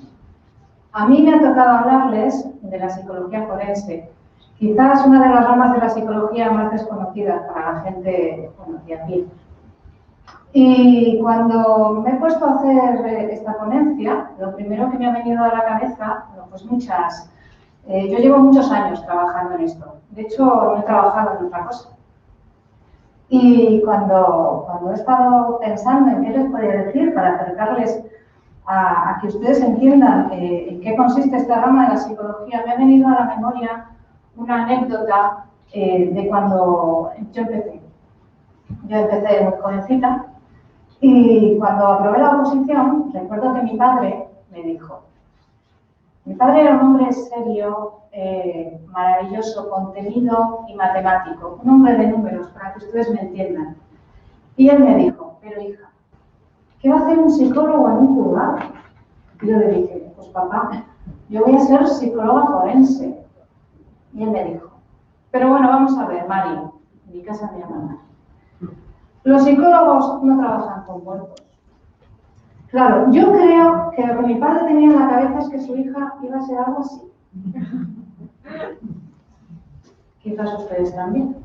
A mí me ha tocado hablarles de la psicología forense, quizás una de las ramas de la psicología más desconocidas para la gente de aquí. Y cuando me he puesto a hacer esta ponencia, lo primero que me ha venido a la cabeza, pues yo llevo muchos años trabajando en esto. De hecho, no he trabajado en otra cosa. Y cuando he estado pensando en qué les podría decir para acercarles a que ustedes entiendan en qué consiste esta rama de la psicología, me ha venido a la memoria una anécdota de cuando yo empecé. Yo empecé muy jovencita y cuando aprobé la oposición, recuerdo que mi padre me dijo, mi padre era un hombre serio, maravilloso, contenido y matemático, un hombre de números, para que ustedes me entiendan. Y él me dijo, pero hija, ¿qué va a hacer un psicólogo en un juzgado? Y yo le dije, pues papá, yo voy a ser psicóloga forense. Y él me dijo, pero bueno, vamos a ver, Mari, en mi casa me llaman Mari. Los psicólogos no trabajan con muertos. Claro, yo creo que lo que mi padre tenía en la cabeza es que su hija iba a ser algo así. Quizás ustedes también.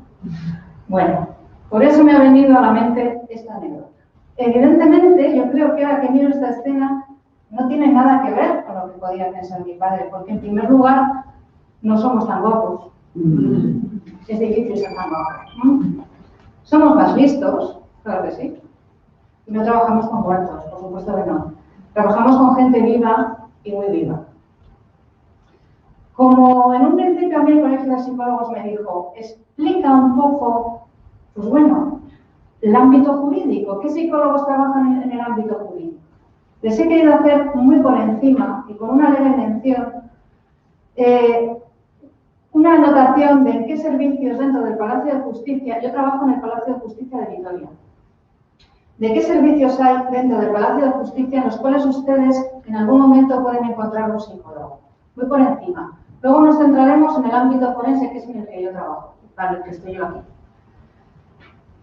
Bueno, por eso me ha venido a la mente esta anécdota. Evidentemente, yo creo que ahora que miro esta escena no tiene nada que ver con lo que podía pensar mi padre, porque en primer lugar no somos tan guapos. Es difícil ser tan guapos. Somos más listos, claro que sí. Y no trabajamos con muertos, por supuesto que no. Trabajamos con gente viva y muy viva. Como en un principio a mí el Colegio de Psicólogos me dijo, explica un poco, pues bueno, el ámbito jurídico. ¿Qué psicólogos trabajan en el ámbito jurídico? Les he querido hacer muy por encima y con una leve mención una anotación de en qué servicios dentro del Palacio de Justicia, yo trabajo en el Palacio de Justicia de Vitoria, de qué servicios hay dentro del Palacio de Justicia en los cuales ustedes en algún momento pueden encontrar un psicólogo. Muy por encima. Luego nos centraremos en el ámbito forense, que es en el que yo trabajo, para el que estoy yo aquí.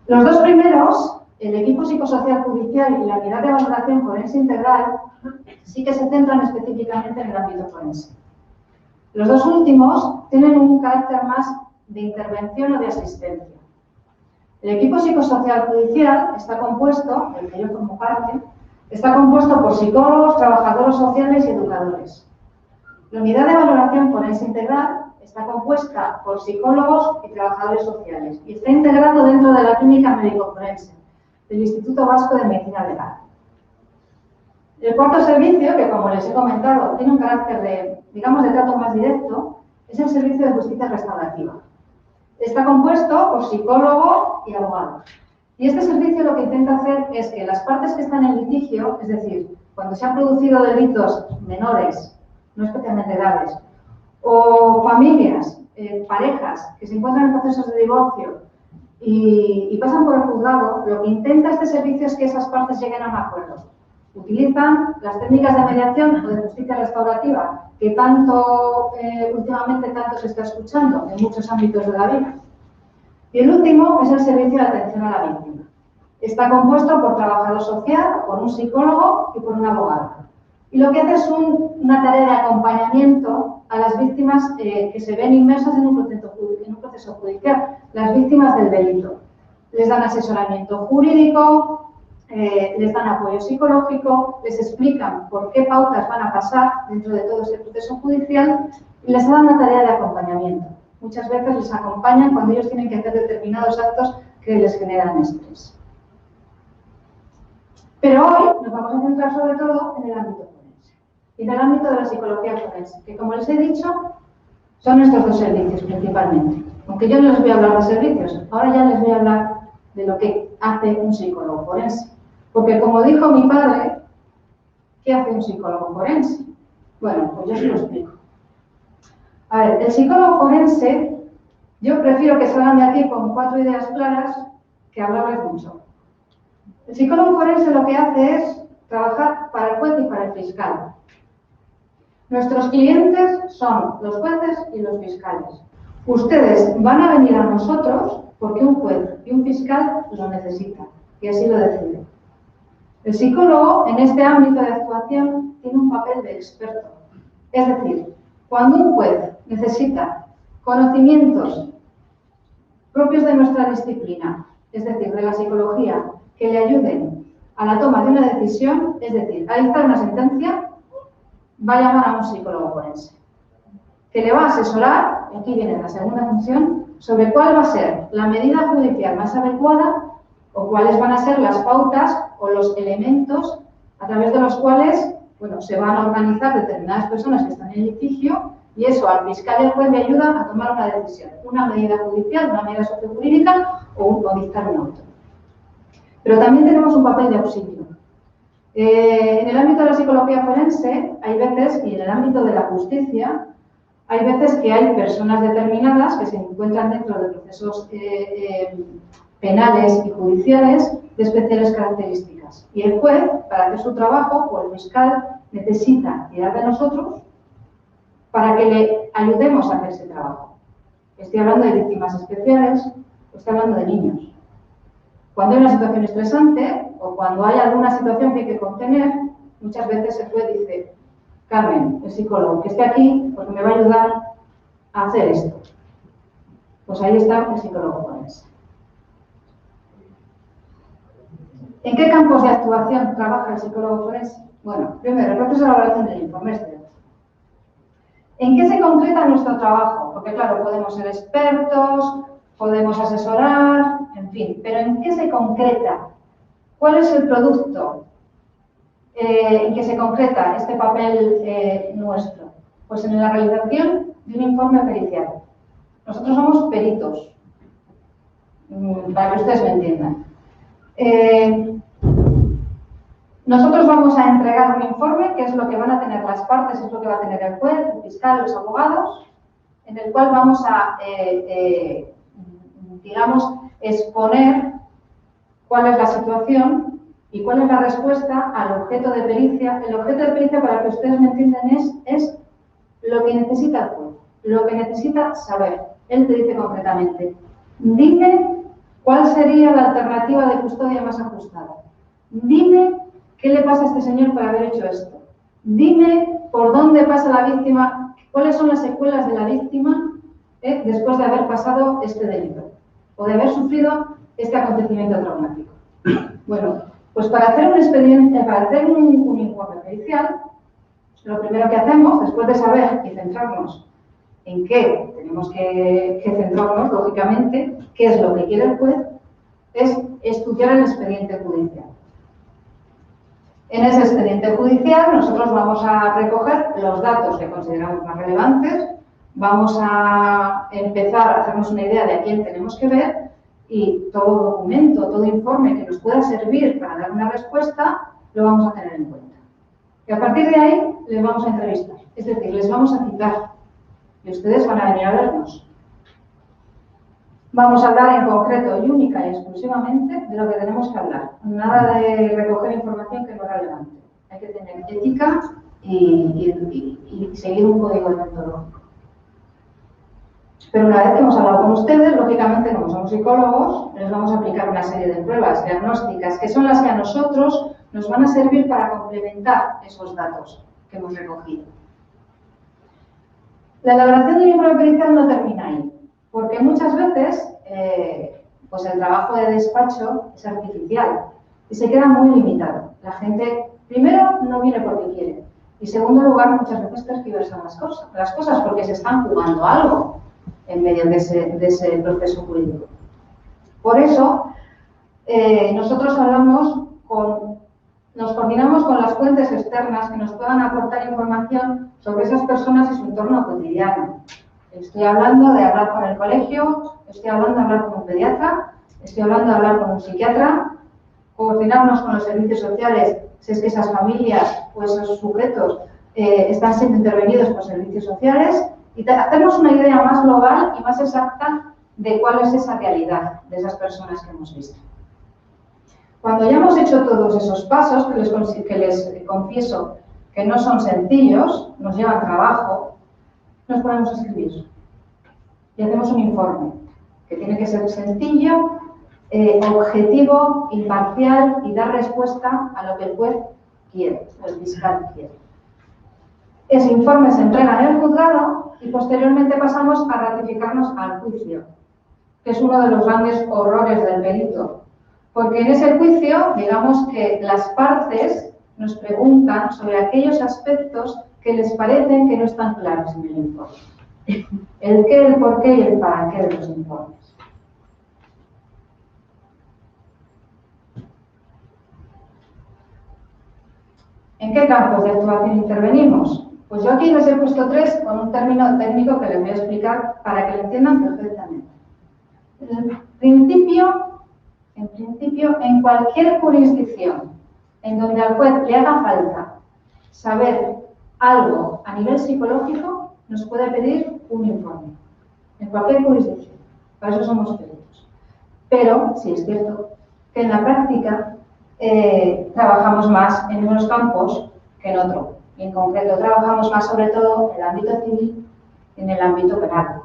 Los dos primeros, el equipo psicosocial judicial y la unidad de valoración forense integral, sí que se centran específicamente en el ámbito forense. Los dos últimos tienen un carácter más de intervención o de asistencia. El equipo psicosocial judicial está compuesto, del que yo formo parte, está compuesto por psicólogos, trabajadores sociales y educadores. La unidad de valoración forense integral está compuesta por psicólogos y trabajadores sociales y está integrado dentro de la clínica médico-forense del Instituto Vasco de Medicina Legal. El cuarto servicio, que como les he comentado, tiene un carácter de, digamos, de trato más directo, es el servicio de justicia restaurativa. Está compuesto por psicólogo y abogado. Y este servicio lo que intenta hacer es que las partes que están en litigio, es decir, cuando se han producido delitos menores, no especialmente graves, o familias, parejas que se encuentran en procesos de divorcio y pasan por el juzgado, lo que intenta este servicio es que esas partes lleguen a un acuerdo. Utilizan las técnicas de mediación o de justicia restaurativa que últimamente tanto se está escuchando en muchos ámbitos de la vida. Y el último es el servicio de atención a la víctima. Está compuesto por trabajador social, por un psicólogo y por un abogado. Y lo que hace es una tarea de acompañamiento a las víctimas que se ven inmersas en un proceso judicial, las víctimas del delito. Les dan asesoramiento jurídico, les dan apoyo psicológico, les explican por qué pautas van a pasar dentro de todo ese proceso judicial y les dan una tarea de acompañamiento. Muchas veces les acompañan cuando ellos tienen que hacer determinados actos que les generan estrés. Pero hoy nos vamos a centrar sobre todo en el ámbito forense y en el ámbito de la psicología forense, que como les he dicho, son nuestros dos servicios principalmente. Aunque yo no les voy a hablar de servicios, ahora ya les voy a hablar de lo que hace un psicólogo forense. Porque como dijo mi padre, ¿qué hace un psicólogo forense? Bueno, pues yo se lo explico. A ver, el psicólogo forense, yo prefiero que salgan de aquí con 4 ideas claras que hablarles mucho. El psicólogo forense lo que hace es trabajar para el juez y para el fiscal. Nuestros clientes son los jueces y los fiscales. Ustedes van a venir a nosotros porque un juez y un fiscal lo necesitan y así lo deciden. El psicólogo en este ámbito de actuación tiene un papel de experto. Es decir, cuando un juez necesita conocimientos propios de nuestra disciplina, es decir, de la psicología, que le ayuden a la toma de una decisión, es decir, a dictar una sentencia, va a llamar a un psicólogo forense, que le va a asesorar, y aquí viene la segunda función, sobre cuál va a ser la medida judicial más adecuada o cuáles van a ser las pautas o los elementos a través de los cuales se van a organizar determinadas personas que están en litigio y eso al fiscal y al juez le ayuda a tomar una decisión, una medida judicial, una medida sociojurídica o dictar un auto. Pero también tenemos un papel de auxilio. En el ámbito de la psicología forense hay veces, y en el ámbito de la justicia, hay veces que hay personas determinadas que se encuentran dentro de procesos penales y judiciales de especiales características. Y el juez, para hacer su trabajo, o el fiscal, necesita tirar de nosotros para que le ayudemos a hacer ese trabajo. Estoy hablando de víctimas especiales, o estoy hablando de niños. Cuando hay una situación estresante, o cuando hay alguna situación que hay que contener, muchas veces el juez dice, Carmen, el psicólogo, que esté aquí porque me va a ayudar a hacer esto. Pues ahí está el psicólogo forense. ¿En qué campos de actuación trabaja el psicólogo forense? Bueno, primero, el proceso de elaboración del informe. ¿En qué se concreta nuestro trabajo? Porque claro, podemos ser expertos, podemos asesorar, en fin, pero ¿en qué se concreta? ¿Cuál es el producto en que se concreta este papel nuestro? Pues en la realización de un informe pericial. Nosotros somos peritos, para que ustedes me entiendan. Nosotros vamos a entregar un informe, que es lo que van a tener las partes, es lo que va a tener el juez, el fiscal, los abogados, en el cual vamos a, digamos, exponer cuál es la situación y cuál es la respuesta al objeto de pericia. El objeto de pericia, para que ustedes me entiendan, es lo que necesita el juez, lo que necesita saber. Él te dice concretamente, dime cuál sería la alternativa de custodia más ajustada. Dime qué le pasa a este señor por haber hecho esto. Dime por dónde pasa la víctima, cuáles son las secuelas de la víctima después de haber pasado este delito o de haber sufrido este acontecimiento traumático. Bueno, pues para hacer un expediente, para hacer un informe pericial, lo primero que hacemos, después de saber y centrarnos en qué tenemos que centrarnos, lógicamente, qué es lo que quiere el juez, es estudiar el expediente judicial. En ese expediente judicial nosotros vamos a recoger los datos que consideramos más relevantes, vamos a empezar a hacernos una idea de a quién tenemos que ver y todo documento, todo informe que nos pueda servir para dar una respuesta, lo vamos a tener en cuenta. Y a partir de ahí les vamos a entrevistar, es decir, les vamos a citar y ustedes van a venir a vernos. Vamos a hablar en concreto y única y exclusivamente de lo que tenemos que hablar. Nada de recoger información que no es relevante. Hay que tener ética y seguir un código deontológico. Pero una vez que hemos hablado con ustedes, lógicamente, como somos psicólogos, les vamos a aplicar una serie de pruebas diagnósticas que son las que a nosotros nos van a servir para complementar esos datos que hemos recogido. La elaboración del informe pericial no termina ahí. Porque muchas veces pues el trabajo de despacho es artificial y se queda muy limitado. La gente, primero, no viene porque quiere y, segundo lugar, muchas veces tergiversan las cosas porque se están jugando algo en medio de ese proceso jurídico. Por eso, nosotros nos coordinamos con las fuentes externas que nos puedan aportar información sobre esas personas y su entorno cotidiano. Estoy hablando de hablar con el colegio, estoy hablando de hablar con un pediatra, estoy hablando de hablar con un psiquiatra, coordinarnos con los servicios sociales si es que esas familias o esos sujetos están siendo intervenidos por servicios sociales y hacemos una idea más global y más exacta de cuál es esa realidad de esas personas que hemos visto. Cuando ya hemos hecho todos esos pasos, que les confieso que no son sencillos, nos llevan trabajo, nos ponemos a escribir y hacemos un informe que tiene que ser sencillo, objetivo, imparcial y dar respuesta a lo que el juez quiere o el fiscal quiere. Ese informe se entrega en el juzgado y posteriormente pasamos a ratificarnos al juicio, que es uno de los grandes horrores del delito, porque en ese juicio, digamos que las partes nos preguntan sobre aquellos aspectos que les parecen que no están claros en el informe. El qué, el por qué y el para qué de los informes. ¿En qué campos de actuación intervenimos? Pues yo aquí les he puesto 3 con un término técnico que les voy a explicar para que lo entiendan perfectamente. En principio, en cualquier jurisdicción en donde al juez le haga falta saber algo a nivel psicológico, nos puede pedir un informe. En cualquier jurisdicción. Para eso somos peritos. Pero, sí es cierto, que en la práctica trabajamos más en unos campos que en otro. Y en concreto, trabajamos más sobre todo en el ámbito civil y en el ámbito penal.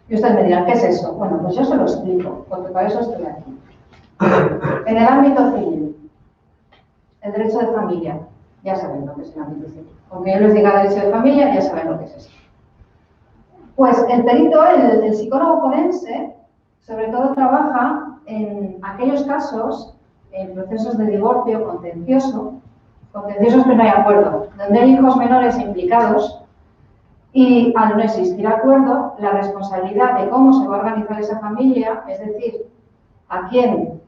Y ustedes me dirán, ¿qué es eso? Bueno, pues yo se lo explico, porque para eso estoy aquí. En el ámbito civil, el derecho de familia. Ya saben lo que es el ámbito civil. Aunque yo les diga derecho de familia, ya saben lo que es eso. Pues el perito, el psicólogo forense, sobre todo trabaja en aquellos casos, en procesos de divorcio contenciosos que no hay acuerdo, donde hay hijos menores implicados y al no existir acuerdo, la responsabilidad de cómo se va a organizar esa familia, es decir, a quién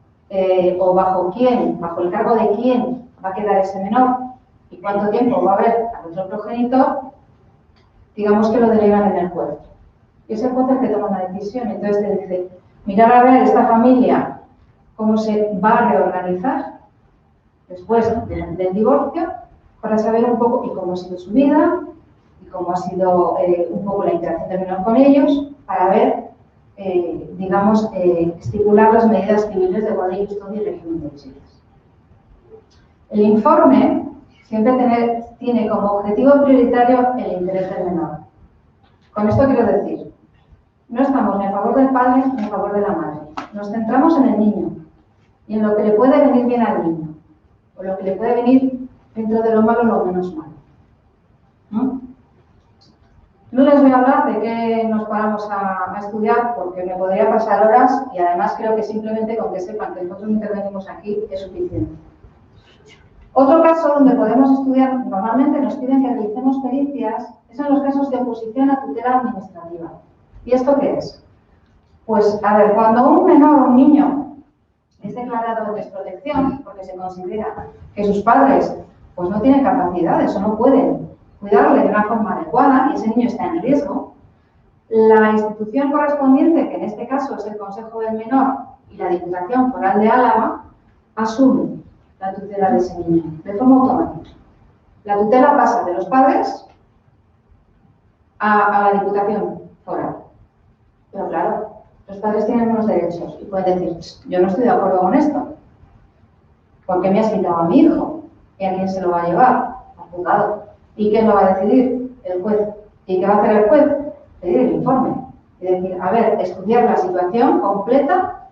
o bajo quién, bajo el cargo de quién va a quedar ese menor y cuánto tiempo va a haber al otro progenitor, digamos que lo delegan en el juez. Y es el juez el que toma una decisión. Entonces te dice, mirar a ver esta familia, cómo se va a reorganizar después del divorcio, para saber un poco y cómo ha sido su vida y cómo ha sido un poco la interacción del menor con ellos, para ver, digamos, estipular las medidas civiles de guardia y custodia y régimen de visitas. El informe siempre tiene como objetivo prioritario el interés del menor. Con esto quiero decir, no estamos ni a favor del padre ni a favor de la madre. Nos centramos en el niño y en lo que le puede venir bien al niño, o lo que le puede venir dentro de lo malo lo menos malo. No les voy a hablar de qué nos paramos a estudiar porque me podría pasar horas y además creo que simplemente con que sepan que nosotros intervenimos aquí es suficiente. Otro caso donde podemos estudiar, normalmente nos piden que realicemos pericias, es en los casos de oposición a tutela administrativa. ¿Y esto qué es? Pues, a ver, cuando un menor o un niño es declarado en desprotección, porque se considera que sus padres pues no tienen capacidades o no pueden cuidarle de una forma adecuada y ese niño está en riesgo, la institución correspondiente, que en este caso es el Consejo del Menor y la Diputación Foral de Álava, asume la tutela de ese niño de forma automática. La tutela pasa de los padres a la Diputación Foral. Pero claro, los padres tienen unos derechos y pueden decir, yo no estoy de acuerdo con esto. ¿Por qué me has quitado a mi hijo? ¿Y a quién se lo va a llevar? Al juzgado. ¿Y quién lo va a decidir? El juez. ¿Y qué va a hacer el juez? Pedir el informe. Y decir, a ver, estudiar la situación completa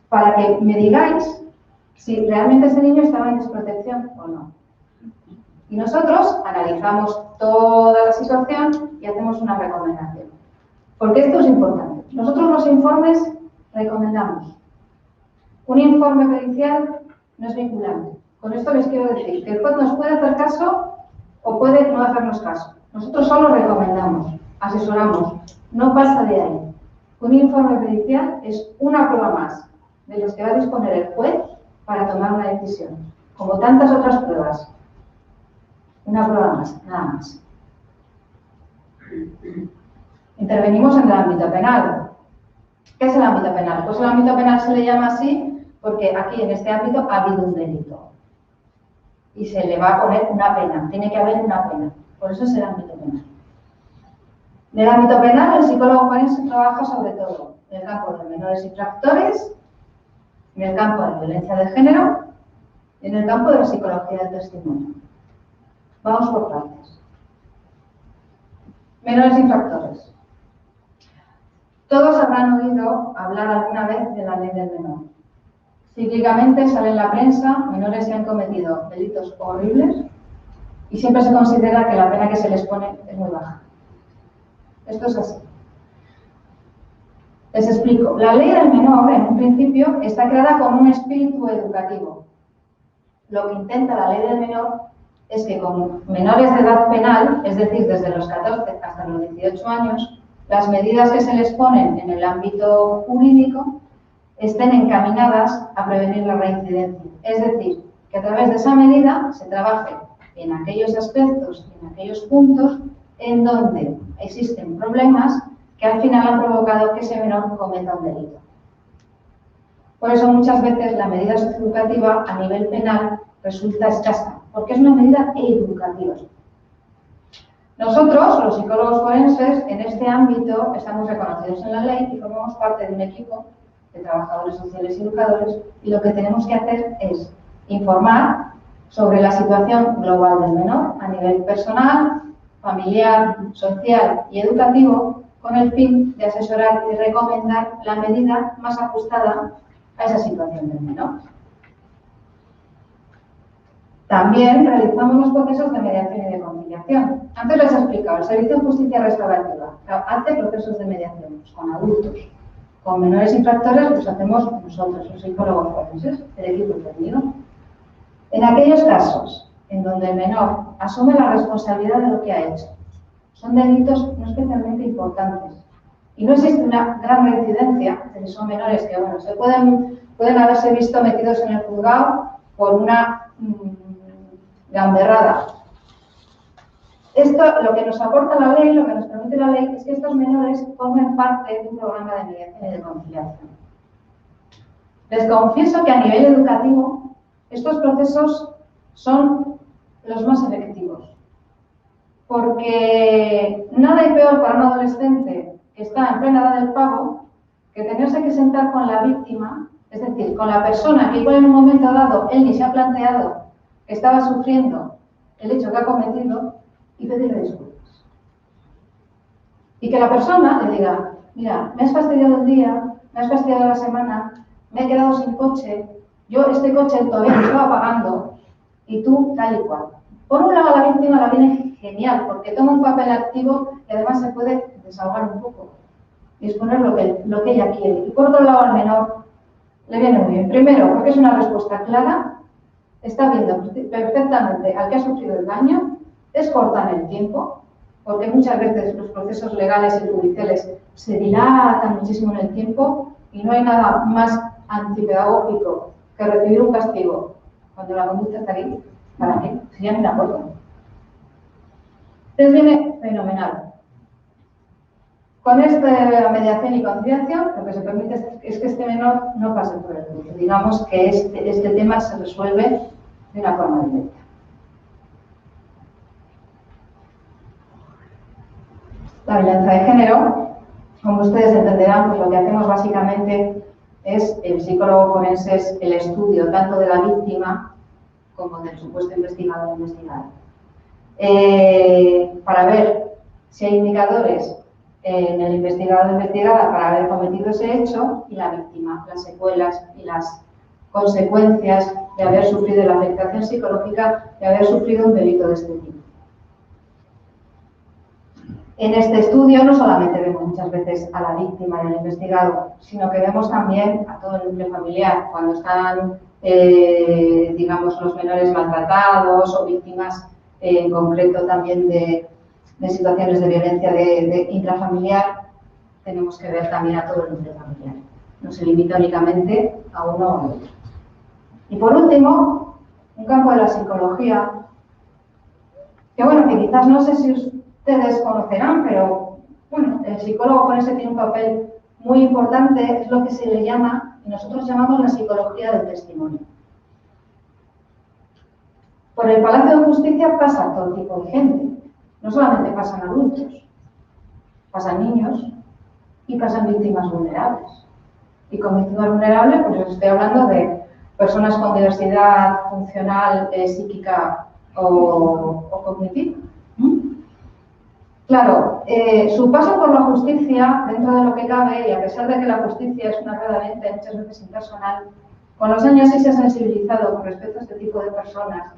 para que me digáis si realmente ese niño estaba en desprotección o no. Y nosotros analizamos toda la situación y hacemos una recomendación. Porque esto es importante. Nosotros los informes recomendamos. Un informe pericial no es vinculante. Con esto les quiero decir que el juez nos puede hacer caso o puede no hacernos caso. Nosotros solo recomendamos, asesoramos, no pasa de ahí. Un informe pericial es una prueba más de los que va a disponer el juez para tomar una decisión, como tantas otras pruebas. Una prueba más, nada más. Intervenimos en el ámbito penal. ¿Qué es el ámbito penal? Pues el ámbito penal se le llama así porque aquí en este ámbito ha habido un delito. Y se le va a poner una pena, tiene que haber una pena. Por eso es el ámbito penal. En el ámbito penal, el psicólogo forense trabaja sobre todo en el campo de menores infractores, en el campo de la violencia de género y en el campo de la psicología del testimonio. Vamos por partes. Menores infractores. Todos habrán oído hablar alguna vez de la ley del menor. Cíclicamente sale en la prensa menores que han cometido delitos horribles y siempre se considera que la pena que se les pone es muy baja. Esto es así. Les explico. La ley del menor, en un principio, está creada con un espíritu educativo. Lo que intenta la ley del menor es que con menores de edad penal, es decir, desde los 14 hasta los 18 años, las medidas que se les ponen en el ámbito jurídico estén encaminadas a prevenir la reincidencia. Es decir, que a través de esa medida se trabaje en aquellos aspectos, en aquellos puntos en donde existen problemas que al final han provocado que ese menor cometa un delito. Por eso muchas veces la medida socioeducativa a nivel penal resulta escasa, porque es una medida educativa. Nosotros, los psicólogos forenses, en este ámbito estamos reconocidos en la ley y formamos parte de un equipo de trabajadores sociales y educadores y lo que tenemos que hacer es informar sobre la situación global del menor a nivel personal, familiar, social y educativo con el fin de asesorar y recomendar la medida más ajustada a esa situación del menor. También realizamos los procesos de mediación y de conciliación. Antes les he explicado, el Servicio de Justicia Restaurativa hace procesos de mediación con adultos. Con menores infractores los hacemos nosotros, los psicólogos forenses, el equipo intervenido. En aquellos casos en donde el menor asume la responsabilidad de lo que ha hecho, son delitos no especialmente importantes. Y no existe una gran reincidencia, son menores que bueno, pueden haberse visto metidos en el juzgado por una gamberrada. Esto, lo que nos aporta la ley, lo que nos permite la ley, es que estos menores formen parte de un programa de mediación y de conciliación. Les confieso que a nivel educativo, estos procesos son los más efectivos. Porque nada hay peor para un adolescente que está en plena edad del pago que tenerse que sentar con la víctima, es decir, con la persona que igual en un momento dado él ni se ha planteado que estaba sufriendo el hecho que ha cometido y pedirle disculpas. Y que la persona le diga, mira, me has fastidiado el día, me has fastidiado la semana, me he quedado sin coche, yo este coche todavía lo estaba pagando y tú tal y cual. Por un lado, la víctima la viene genial porque toma un papel activo y además se puede desahogar un poco y exponer lo que ella quiere. Y por otro lado, al menor le viene muy bien. Primero, porque es una respuesta clara, está viendo perfectamente al que ha sufrido el daño, es corta en el tiempo, porque muchas veces los procesos legales y judiciales se dilatan muchísimo en el tiempo y no hay nada más antipedagógico que recibir un castigo cuando la conducta está aquí. ¿Para qué? Si ya me la acuerdo. Entonces viene fenomenal. Con esta mediación y conciliación, lo que se permite es que este menor no pase por el juicio. Digamos que este tema se resuelve de una forma directa. La violencia de género, como ustedes entenderán, pues lo que hacemos básicamente es, el psicólogo forense es el estudio tanto de la víctima como del supuesto investigado o investigada. Para ver si hay indicadores en el investigado o investigada para haber cometido ese hecho y la víctima, las secuelas y las consecuencias de haber sufrido la afectación psicológica de haber sufrido un delito de este tipo. En este estudio no solamente vemos muchas veces a la víctima y al investigado, sino que vemos también a todo el núcleo familiar, cuando están, digamos, los menores maltratados o víctimas en concreto también de situaciones de violencia de intrafamiliar, tenemos que ver también a todo el núcleo familiar. No se limita únicamente a uno o a otro. Y por último, un campo de la psicología, que bueno, que quizás no sé si ustedes conocerán, pero bueno, el psicólogo forense tiene un papel muy importante, es lo que se le llama, y nosotros llamamos la psicología del testimonio. Por el Palacio de Justicia pasa todo tipo de gente, no solamente pasan adultos, pasan niños y pasan víctimas vulnerables. Y con víctimas vulnerables, pues estoy hablando de personas con diversidad funcional, psíquica o cognitiva. Claro, su paso por la justicia, dentro de lo que cabe, y a pesar de que la justicia es una rueda lenta y muchas veces impersonal, con los años sí se ha sensibilizado con respecto a este tipo de personas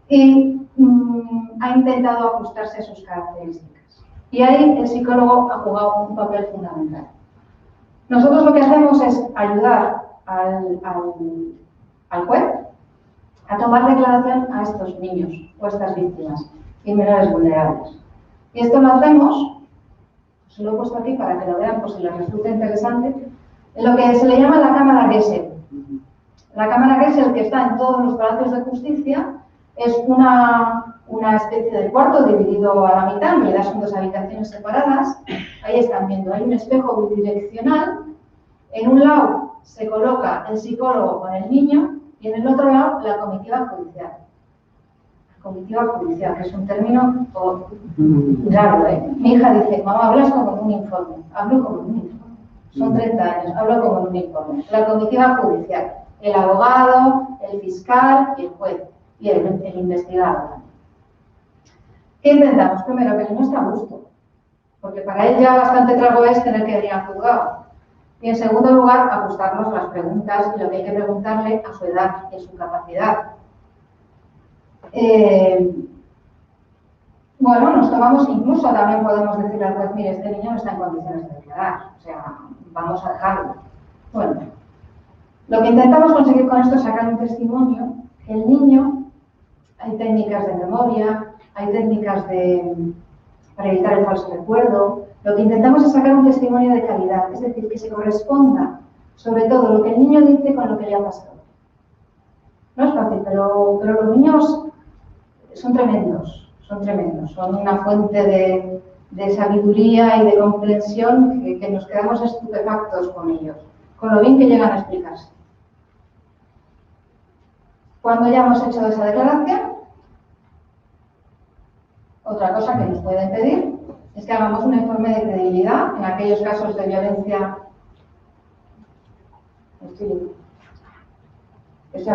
y ha intentado ajustarse a sus características. Y ahí el psicólogo ha jugado un papel fundamental. Nosotros lo que hacemos es ayudar al juez a tomar declaración a estos niños o estas víctimas y menores vulnerables. Y esto lo hacemos, se lo he puesto aquí para que lo vean por si les resulta interesante, en lo que se le llama la Cámara Gesell. La Cámara Gesell, que está en todos los palacios de justicia, es una especie de cuarto dividido a la mitad, en realidad son dos habitaciones separadas. Ahí están viendo, hay un espejo bidireccional. En un lado se coloca el psicólogo con el niño y en el otro lado la comitiva judicial. Comitiva judicial, que es un término raro, ¿eh? Mi hija dice, mamá, hablas como en un informe. Hablo como en un informe. Son 30 años, hablo como en un informe. La comitiva judicial, el abogado, el fiscal y el juez, y el investigador. ¿Qué intentamos? Primero, que el niño esté a gusto, porque para él ya bastante trago es tener que venir al juzgado. Y en segundo lugar, ajustarnos las preguntas y lo que hay que preguntarle a su edad y a su capacidad. Bueno, nos tomamos, incluso también podemos decirle al juez, mire, este niño no está en condiciones de declarar, o sea, vamos a dejarlo. Bueno, lo que intentamos conseguir con esto es sacar un testimonio, que el niño, hay técnicas de memoria, hay técnicas para evitar el falso recuerdo, lo que intentamos es sacar un testimonio de calidad, es decir, que se corresponda, sobre todo, lo que el niño dice con lo que le ha pasado. No es fácil, pero los niños son tremendos, son una fuente de sabiduría y de comprensión que nos quedamos estupefactos con ellos, con lo bien que llegan a explicarse. Cuando ya hemos hecho esa declaración, otra cosa que nos pueden pedir es que hagamos un informe de credibilidad en aquellos casos de violencia. Estoy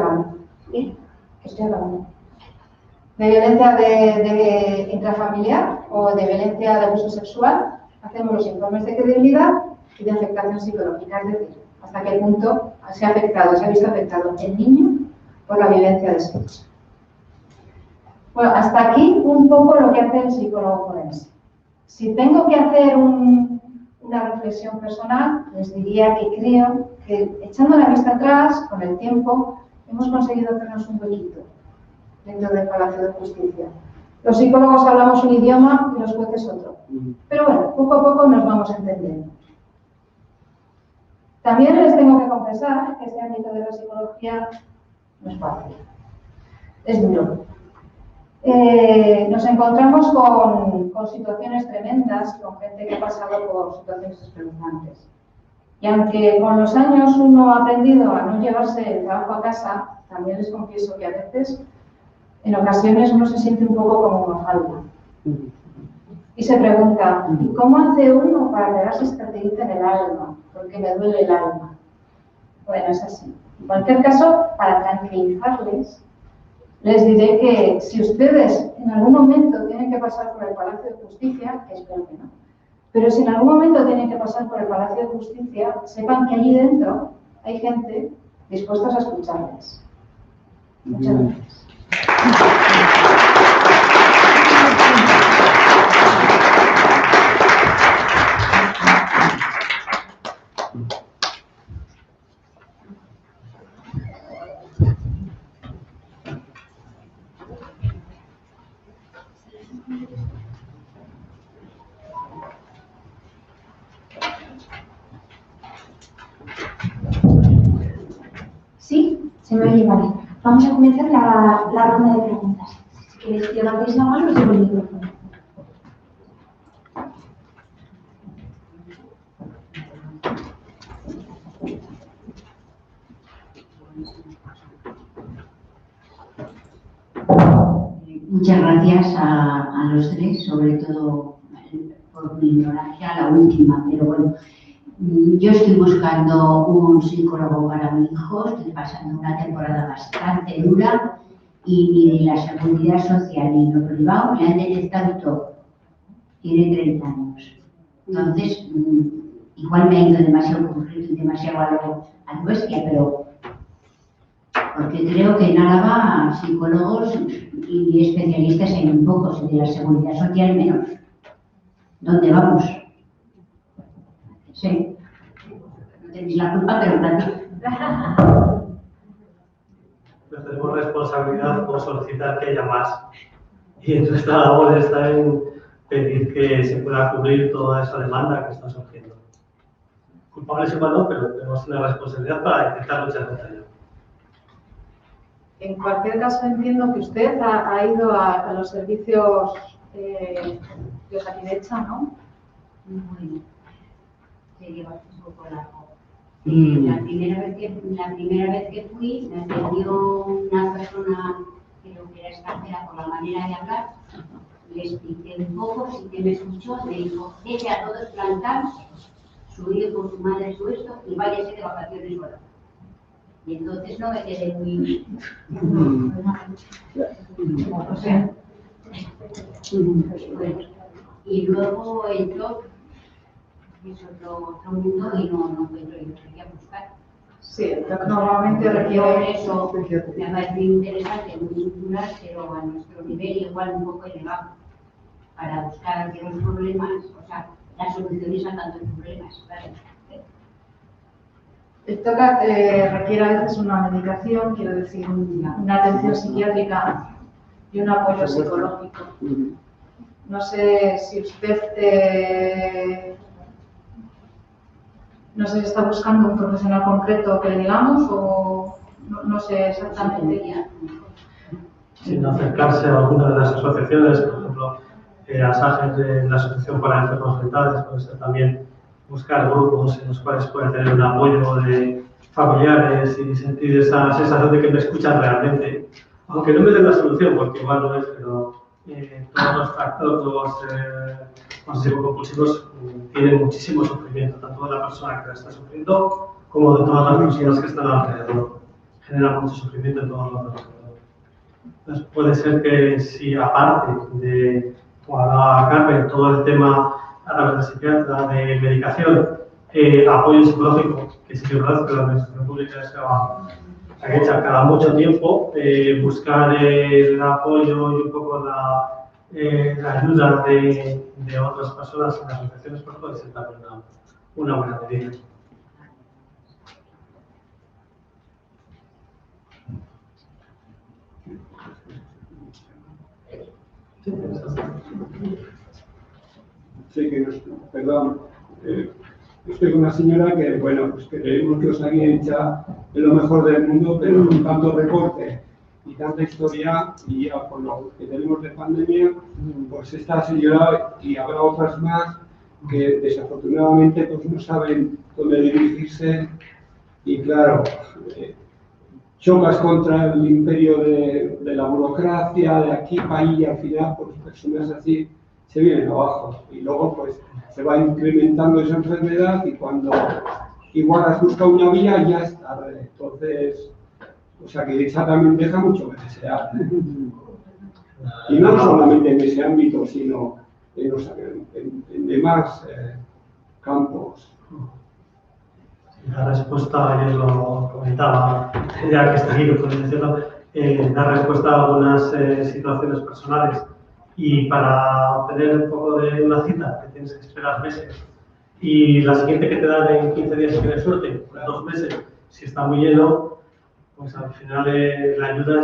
hablando. De violencia de intrafamiliar o de violencia de abuso sexual, hacemos los informes de credibilidad y de afectación psicológica, es decir, hasta qué punto se ha visto afectado el niño por la violencia de sexo. Bueno, hasta aquí un poco lo que hace el psicólogo forense. Si tengo que hacer una reflexión personal, les diría que creo que echando la vista atrás, con el tiempo, hemos conseguido hacernos un huequito dentro del Palacio de Justicia. Los psicólogos hablamos un idioma y los jueces otro. Pero bueno, poco a poco nos vamos entendiendo. También les tengo que confesar que este ámbito de la psicología no es fácil. Es duro. Nos encontramos con situaciones tremendas, con gente que ha pasado por situaciones espeluznantes. Y aunque con los años uno ha aprendido a no llevarse el trabajo a casa, también les confieso que a veces, en ocasiones, uno se siente un poco como una falda. Y se pregunta, ¿y cómo hace uno para pegarse esta tirita en el alma? Porque me duele el alma. Bueno, es así. En cualquier caso, para tranquilizarles, les diré que si ustedes en algún momento tienen que pasar por el Palacio de Justicia, que espero que no, pero si en algún momento tienen que pasar por el Palacio de Justicia, sepan que allí dentro hay gente dispuesta a escucharles. Muchas gracias. Sí, se me oye, vale. Vamos a comenzar la ronda de preguntas. Si queréis levantéis la mano, os llevo el micrófono. Muchas gracias a los tres, sobre todo por mi ignorancia a la última, pero bueno, yo estoy buscando un psicólogo para mi hijo, estoy pasando una temporada bastante dura y ni de la seguridad social ni lo privado me han detectado todo. Tiene 30 años. Entonces, igual me ha ido demasiado concreto y demasiado a lo bestia, pero porque creo que en Álava psicólogos y especialistas hay muy pocos y de la seguridad social menos. ¿Dónde vamos? Sí, no tenéis la culpa, pero claro. Tenemos responsabilidad por solicitar que haya más. Y nuestra labor está en pedir que se pueda cubrir toda esa demanda que está surgiendo. Culpables igual no, pero tenemos una responsabilidad para intentar luchar contra ello. En cualquier caso, entiendo que usted ha ido a los servicios de Osakidetza, ¿no? Bueno, se lleva un poco largo. La primera vez que fui, me atendió una persona que lo que era extranjera por la manera de hablar. Le expliqué un poco, sí que me escuchó, me dijo, deje a todos plantar, su hijo, su madre, su esto, y váyase de vacaciones sola. Y entonces no me quedé muy... O sea, y luego entró, es otro mundo y no encuentro yo quería buscar. Sí, normalmente requiere eso, me parece interesante, muy cultural, pero a nuestro nivel igual un poco elevado, para buscar aquí los problemas, o sea, las soluciones a tantos problemas, claro. El TOCA requiere a veces una medicación, quiero decir, una atención psiquiátrica y un apoyo psicológico. No sé si usted no sé si está buscando un profesional concreto que le digamos o no sé exactamente. Sin acercarse a alguna de las asociaciones, por ejemplo, ASAGES de la Asociación para Enfermos Mentales, puede ser también buscar grupos en los cuales pueden tener un apoyo de familiares y sentir esa sensación de que me escuchan realmente. Aunque no me den la solución, porque igual no es, pero todos los trastornos obsesivo-compulsivos tienen muchísimo sufrimiento, tanto de la persona que la está sufriendo como de todas las personas que están alrededor. Genera mucho sufrimiento en todos los alrededor. Entonces puede ser que si aparte de, como hablaba Carmen, todo el tema a través de psiquiatra, de medicación, apoyo psicológico, que sí que es verdad que la administración pública se va a echar cada mucho tiempo, buscar el apoyo y un poco la ayuda de otras personas en las asociaciones, pues puede ser también una buena medida. Sí, perdón. Estoy con una señora que, bueno, pues creemos que Osakidetza es lo mejor del mundo, pero con tanto recorte y tanta historia, y ya por lo que tenemos de pandemia, pues esta señora y habrá otras más que desafortunadamente pues no saben dónde dirigirse y claro, chocas contra el imperio de la burocracia, de aquí para allá, y al final pues personas así se vienen abajo y luego pues se va incrementando esa enfermedad y cuando igual has buscado una vía ya es tarde. Entonces, o sea que esa también deja mucho que desear. Y no solamente en ese ámbito, sino en demás campos. La respuesta, ayer lo comentaba, ya que está aquí, lo puedes decirlo, dar respuesta a algunas situaciones personales. Y para obtener un poco de una cita, que tienes que esperar meses, y la siguiente que te dan en 15 días si tienes suerte, pues 2 meses, si está muy lleno, pues al final la ayuda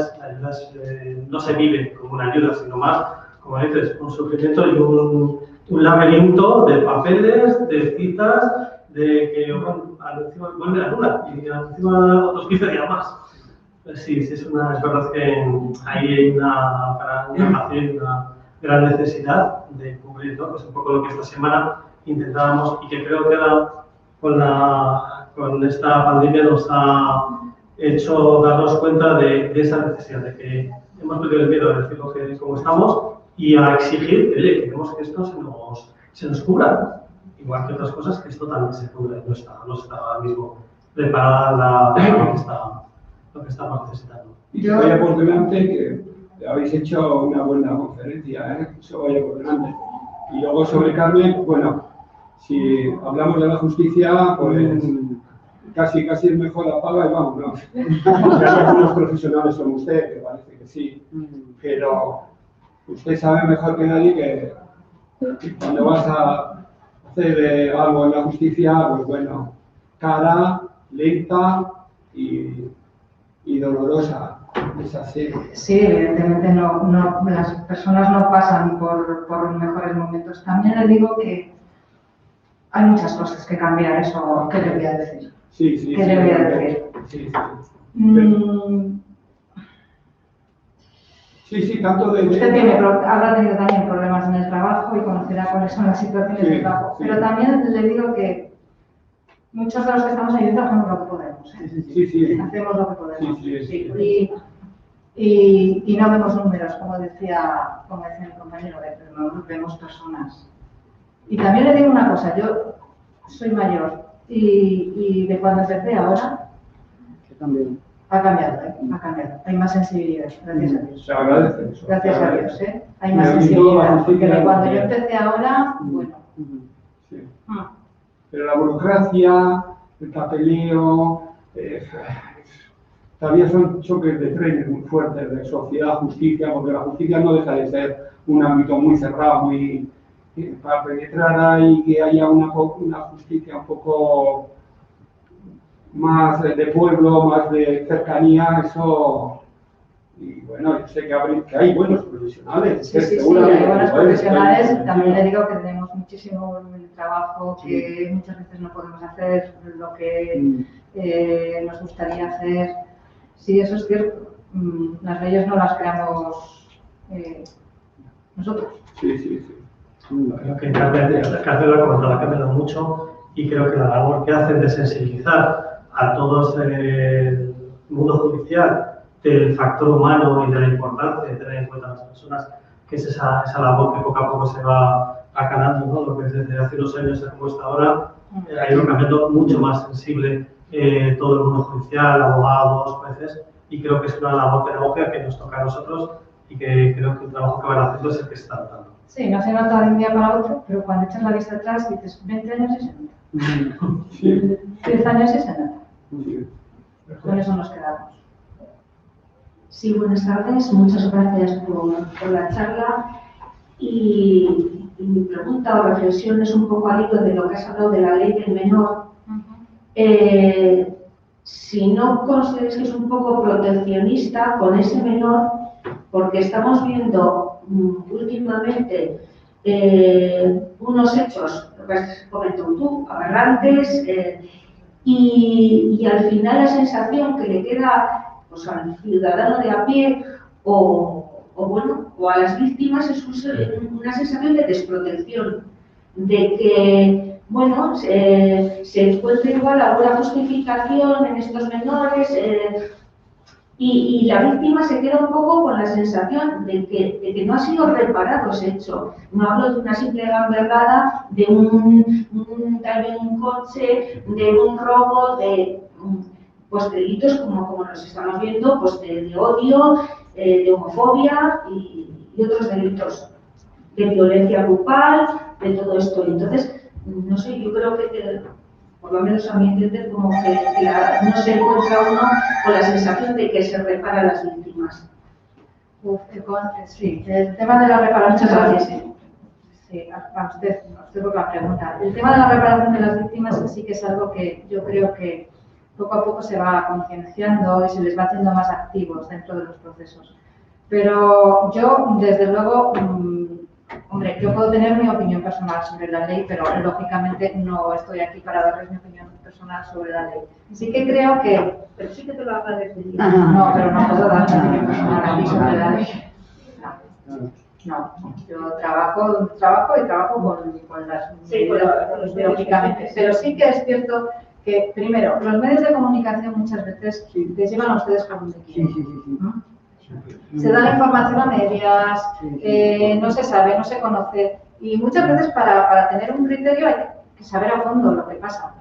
no se vive como una ayuda, sino más, como dices, un sufrimiento y un laberinto de papeles, de citas, de que encima vuelve la luna y encima otros 15 días más. Sí, es verdad que ahí hay una gran necesidad de cubrir, ¿no? Es un poco lo que esta semana intentábamos y que creo que con esta pandemia nos ha hecho darnos cuenta de esa necesidad, de que hemos perdido el miedo a decir lo que como estamos y a exigir que, oye, queremos que esto se nos cubra, igual que otras cosas, que esto también se cubre, no está ahora mismo preparada lo que estamos necesitando. Y que vaya por delante, que habéis hecho una buena conferencia, eso vaya por delante. Y luego sobre Carmen, bueno, si hablamos de la justicia, pues casi es mejor la paga y vámonos. Ya que algunos profesionales son usted, que parece que sí, pero usted sabe mejor que nadie que cuando vas a hacer algo en la justicia, pues bueno, cara, lenta y dolorosa. Es así. Sí, evidentemente no, las personas no pasan por mejores momentos. También le digo que hay muchas cosas que cambiar, eso, ¿qué le voy a decir? Sí. ¿Qué le voy a decir? Sí, tanto de... Usted habrá tenido también problemas en el trabajo y conocerá cuáles son las situaciones de trabajo. Sí. Pero también le digo que muchos de los que estamos ahí hacemos lo que podemos. Sí. Hacemos lo que podemos. Sí. Y no vemos números, como decía el compañero, no vemos personas. Y también le digo una cosa, yo soy mayor y de cuando empecé ahora ha cambiado, ha cambiado. Hay más sensibilidad, gracias a Dios. Se agradece eso. Gracias a Dios, hay más sensibilidad, porque de cuando yo empecé ahora, bueno. Sí. Pero la burocracia, el papeleo, todavía son choques de trenes muy fuertes de sociedad, justicia, porque la justicia no deja de ser un ámbito muy cerrado, muy para penetrar ahí que haya una justicia un poco más de pueblo, más de cercanía, eso. Y bueno, yo sé que hay buenos profesionales. Sí, hay buenos profesionales. También le digo que tenemos muchísimo trabajo, que muchas veces no podemos hacer lo que nos gustaría hacer. Sí, eso es cierto. Las leyes no las creamos nosotros. Sí. Creo que Carmen lo ha comentado, ha cambiado mucho y creo que la labor que hacen de sensibilizar a todo el mundo judicial del factor humano y de la importancia de tener en cuenta a las personas, que es esa labor que poco a poco se va acalando, ¿no? Lo que desde hace unos años como está ahora, ha ido cambiando mucho más sensible todo el mundo judicial, abogados, jueces, y creo que es una labor pedagógica que nos toca a nosotros y que creo que el trabajo que van haciendo es el que se está notando. Sí, no se nota de un día para otro, pero cuando echas la vista atrás dices 20 años y se nota. Sí. 10 años y se nota. Sí. Con eso nos quedamos. Sí, buenas tardes. Muchas gracias por la charla. Y mi pregunta o reflexión es un poco al hilo de lo que has hablado de la ley del menor. Si no consideras que es un poco proteccionista con ese menor, porque estamos viendo últimamente unos hechos, lo que has comentado tú, aberrantes, y al final la sensación que le queda pues, al ciudadano de a pie o a las víctimas es una sensación de desprotección, de que bueno, se encuentra igual alguna justificación en estos menores y la víctima se queda un poco con la sensación de que no ha sido reparado ese hecho. No hablo de una simple gamberrada, de tal vez un coche, de un robo, de pues delitos como nos estamos viendo, pues de odio, de homofobia y otros delitos, de violencia grupal, de todo esto. Entonces, no sé, yo creo que por lo menos a mi entender, como que no se encuentra uno con la sensación de que se repara a las víctimas. Sí, el tema de la reparación. Muchas gracias. Sí, a usted por la pregunta. El tema de la reparación de las víctimas sí que es algo que yo creo que poco a poco se va concienciando y se les va haciendo más activos dentro de los procesos. Pero yo, desde luego, hombre, yo puedo tener mi opinión personal sobre la ley, pero lógicamente no estoy aquí para darles mi opinión personal sobre la ley. Sí que creo que... Pero sí que te lo agradecería. No, pero no puedo dar mi opinión personal aquí sobre la ley. No, yo trabajo con las medidas, lógicamente. Pero sí que es cierto que, primero, los medios de comunicación muchas veces les llevan a ustedes por donde quieren. ¿No? Se da la información a medias, no se sabe, no se conoce. Y muchas veces para tener un criterio hay que saber a fondo lo que pasa.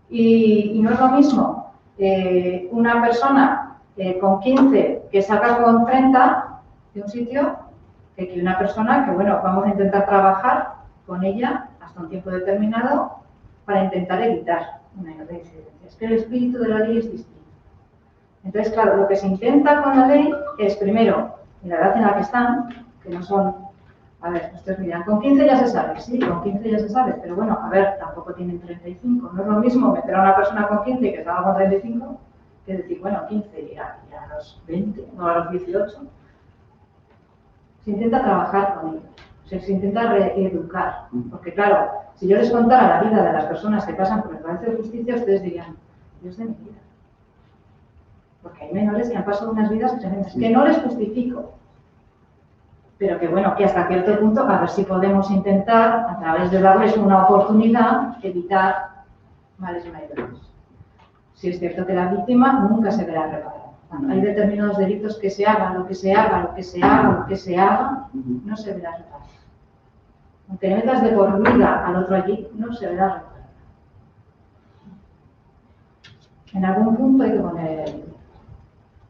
Y no es lo mismo una persona con 15 que salga con 30 de un sitio que una persona que, bueno, vamos a intentar trabajar con ella hasta un tiempo determinado para intentar evitar una incidencia. Es que el espíritu de la ley es distinto. Entonces, claro, lo que se intenta con la ley es, primero, en la edad en la que están, que no son, a ver, ustedes miran, con 15 ya se sabe, sí, con 15 ya se sabe, pero bueno, a ver, tampoco tienen 35. No es lo mismo meter a una persona con 15 que salga con 35 que decir, bueno, 15 y a los 20, no a los 18. Se intenta trabajar con ellos, se intenta reeducar, porque claro, si yo les contara la vida de las personas que pasan por el Palacio de Justicia, ustedes dirían, Dios de mi vida. Porque hay menores que han pasado unas vidas tremendas, que no les justifico, pero que bueno, que hasta cierto punto, a ver si podemos intentar, a través de darles una oportunidad, evitar males mayores. Si es cierto que la víctima nunca se verá reparada. Hay determinados delitos que se hagan, lo que se haga, no se verá reparado. Aunque le metas de por vida al otro allí, no se verá reparado. En algún punto hay que poner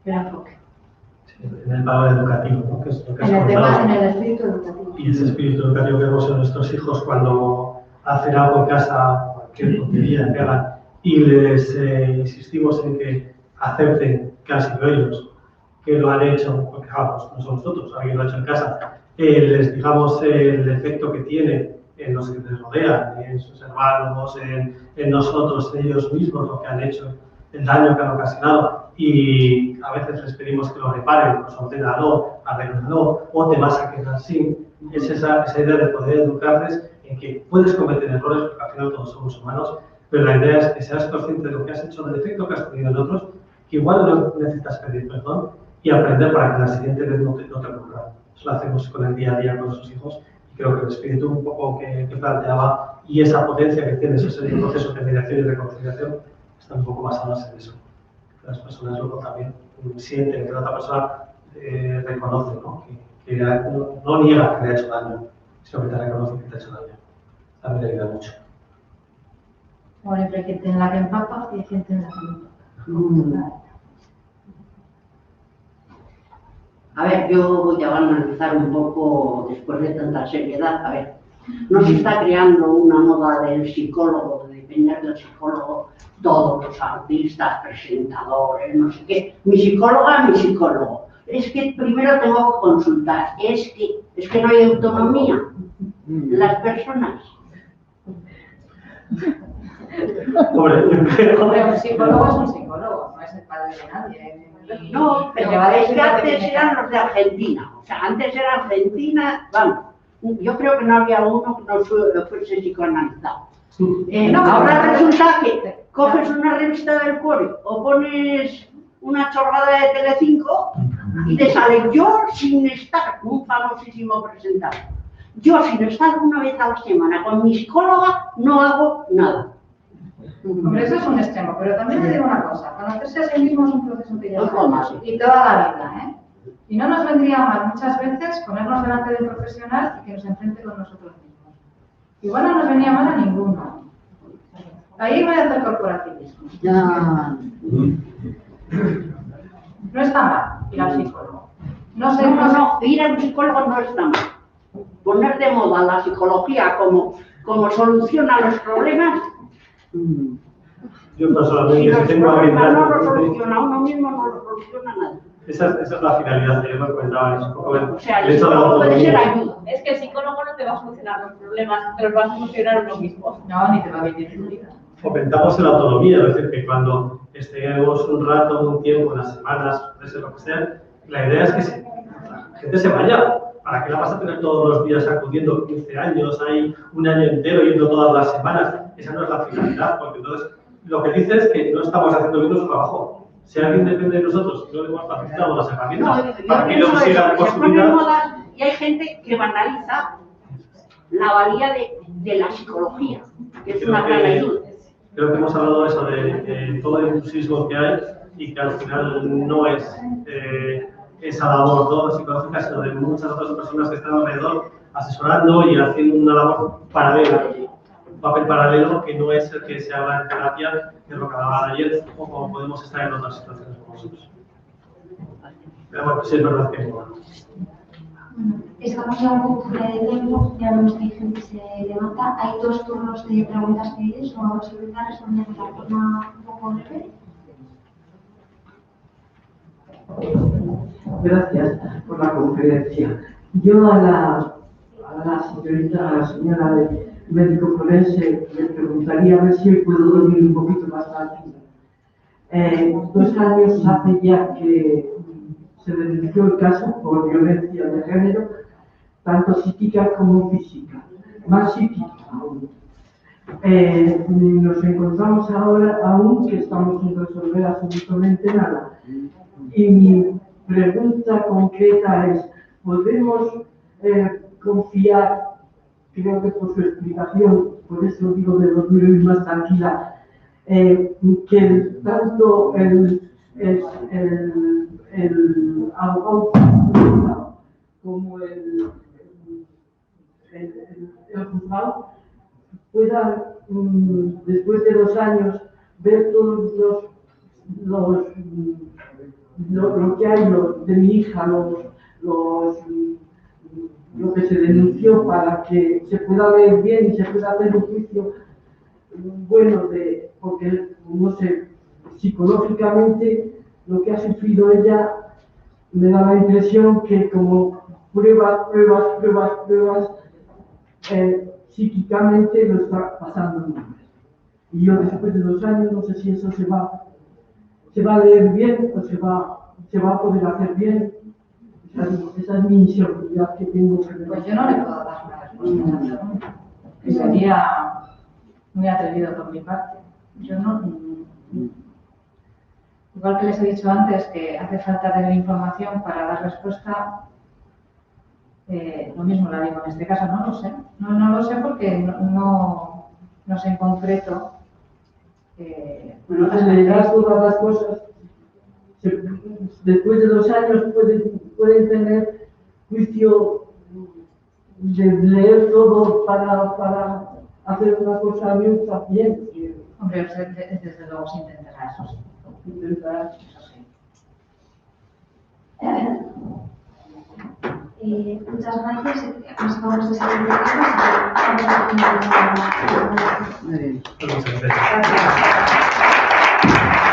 el enfoque. Sí, en el valor educativo, ¿no? Que es lo que En el tema, en el espíritu educativo. Y ese espíritu educativo que vemos en nuestros hijos cuando hacen algo en casa, cualquier tontería que hagan, y les insistimos en que acepten que han sido ellos, que lo han hecho, porque vamos, no somos nosotros, alguien lo ha hecho en casa, les digamos el efecto que tiene en los que les rodean, en sus hermanos, en nosotros, en ellos mismos, lo que han hecho, el daño que han ocasionado, y a veces les pedimos que lo reparen, pues ordénalo, arréglalo, o te vas a quedar sin. Es esa idea de poder educarles en que puedes cometer errores, porque al final todos somos humanos, pero la idea es que seas consciente de lo que has hecho, del efecto que has tenido en otros, que igual no necesitas pedir perdón y aprender para que la siguiente vez no te ocurra. Eso lo hacemos con el día a día con nuestros hijos y creo que el espíritu un poco que planteaba y esa potencia que tiene ese proceso de mediación y reconciliación están un poco basadas en eso. Las personas luego también sienten que la otra persona reconoce, ¿no? Que no niega que le ha hecho daño, sino que te reconoce que te ha hecho daño. También le ayuda mucho. Bueno, pero hay gente en la que empapa y hay gente en la que no empapa. A ver, yo voy a analizar un poco, después de tanta seriedad, a ver, no se está creando una moda del psicólogo, de depender del psicólogo, todos los artistas, presentadores, no sé qué, mi psicóloga, mi psicólogo. Es que primero tengo que consultar, es que no hay autonomía en las personas. Hombre, Un psicólogo es un psicólogo, no es el padre de nadie. No, pero es que antes eran los de Argentina, o sea, antes era Argentina, vamos, yo creo que no había uno que no fuese psicoanalizado. Ahora resulta que coges una revista del Cuore o pones una chorrada de Telecinco y te sale yo sin estar, un famosísimo presentador. Yo sin estar una vez a la semana con mi psicóloga no hago nada. Hombre, eso es un extremo, pero también le digo una cosa, conocerse a sí mismo es un proceso que lleva años y toda la vida, ¿eh? Y no nos vendría mal muchas veces ponernos delante de un profesional y que nos enfrente con nosotros mismos. Igual no nos venía mal a ninguno. Ahí voy a hacer corporativismo. No está mal ir al psicólogo. No, ir al psicólogo no está mal. Poner de moda la psicología como solución a los problemas. yo personalmente, Si los tengo problemas no habilidad, lo soluciona uno mismo, no lo soluciona nadie. esa es la finalidad que yo me comentaba, es un poco O sea, el el hecho de la psicólogo puede ser autonomía. ayuda. Es que el psicólogo no te va a solucionar los problemas, te los va a solucionar uno mismo. No, ni te va a vivir tu vida. Fomentamos en la autonomía, es decir, que cuando estemos un rato, un tiempo, unas semanas, meses, lo que sea, la idea es que la gente se vaya. ¿Para qué la vas a tener todos los días acudiendo 15 años, hay un año entero yendo todas las semanas? Esa no es la finalidad, porque entonces lo que dice es que no estamos haciendo bien nuestro trabajo. Si alguien depende de nosotros y no le hemos facilitado las herramientas para que ellos sigan por se su ponen vida, modas y hay gente que banaliza la valía de la psicología, que es una gran ayuda. Creo que hemos hablado de eso, de todo el entusiasmo que hay y que al final no es esa labor toda psicológica, sino de muchas otras personas que están alrededor asesorando y haciendo una labor paralela, un papel paralelo que no es el que se habla en terapia, que es lo que hablaban ayer, o como podemos estar en otras situaciones como nosotros. Pero bueno, sí es verdad que Estamos ya un poco fuera de tiempo, ya vemos que hay gente que se levanta. Hay 2 turnos de preguntas pedidas, o vamos a empezar respondiendo la forma un poco breve. Gracias por la conferencia. Yo a la señora de médico forense, le preguntaría a ver si puedo dormir un poquito más tranquila. 2 años hace ya que se denunció el caso por violencia de género, tanto psíquica como física, más psíquica aún. Nos encontramos ahora aún que estamos sin resolver absolutamente nada. Y mi pregunta concreta es, ¿podemos confiar, creo que por su explicación, por eso digo de dormir más tranquila, que tanto el abogado como el juzgado puedan, después de 2 años, ver todos lo que hay de mi hija, lo que se denunció, para que se pueda ver bien y se pueda hacer un juicio bueno, porque, no sé, psicológicamente lo que ha sufrido ella me da la impresión que como pruebas, psíquicamente lo está pasando mal. Y yo después de 2 años no sé si eso se va a leer bien o se va a poder hacer bien. Esa es mi inseguridad que tengo. Pues yo no le puedo dar una respuesta a esa pregunta, que sería muy atrevido por mi parte. Yo no. Igual que les he dicho antes que hace falta tener información para dar respuesta, lo mismo la digo en este caso, no lo sé. No lo sé porque no sé en concreto Bueno, acelerar todas las cosas. Después de 2 años pueden tener juicio de leer todo para hacer una cosa bien. Hombre, desde luego se intentará, eso sí. Intentar. Eso sí. Muchas gracias. Vamos a seguir de Muy bien. Muchas gracias. Gracias.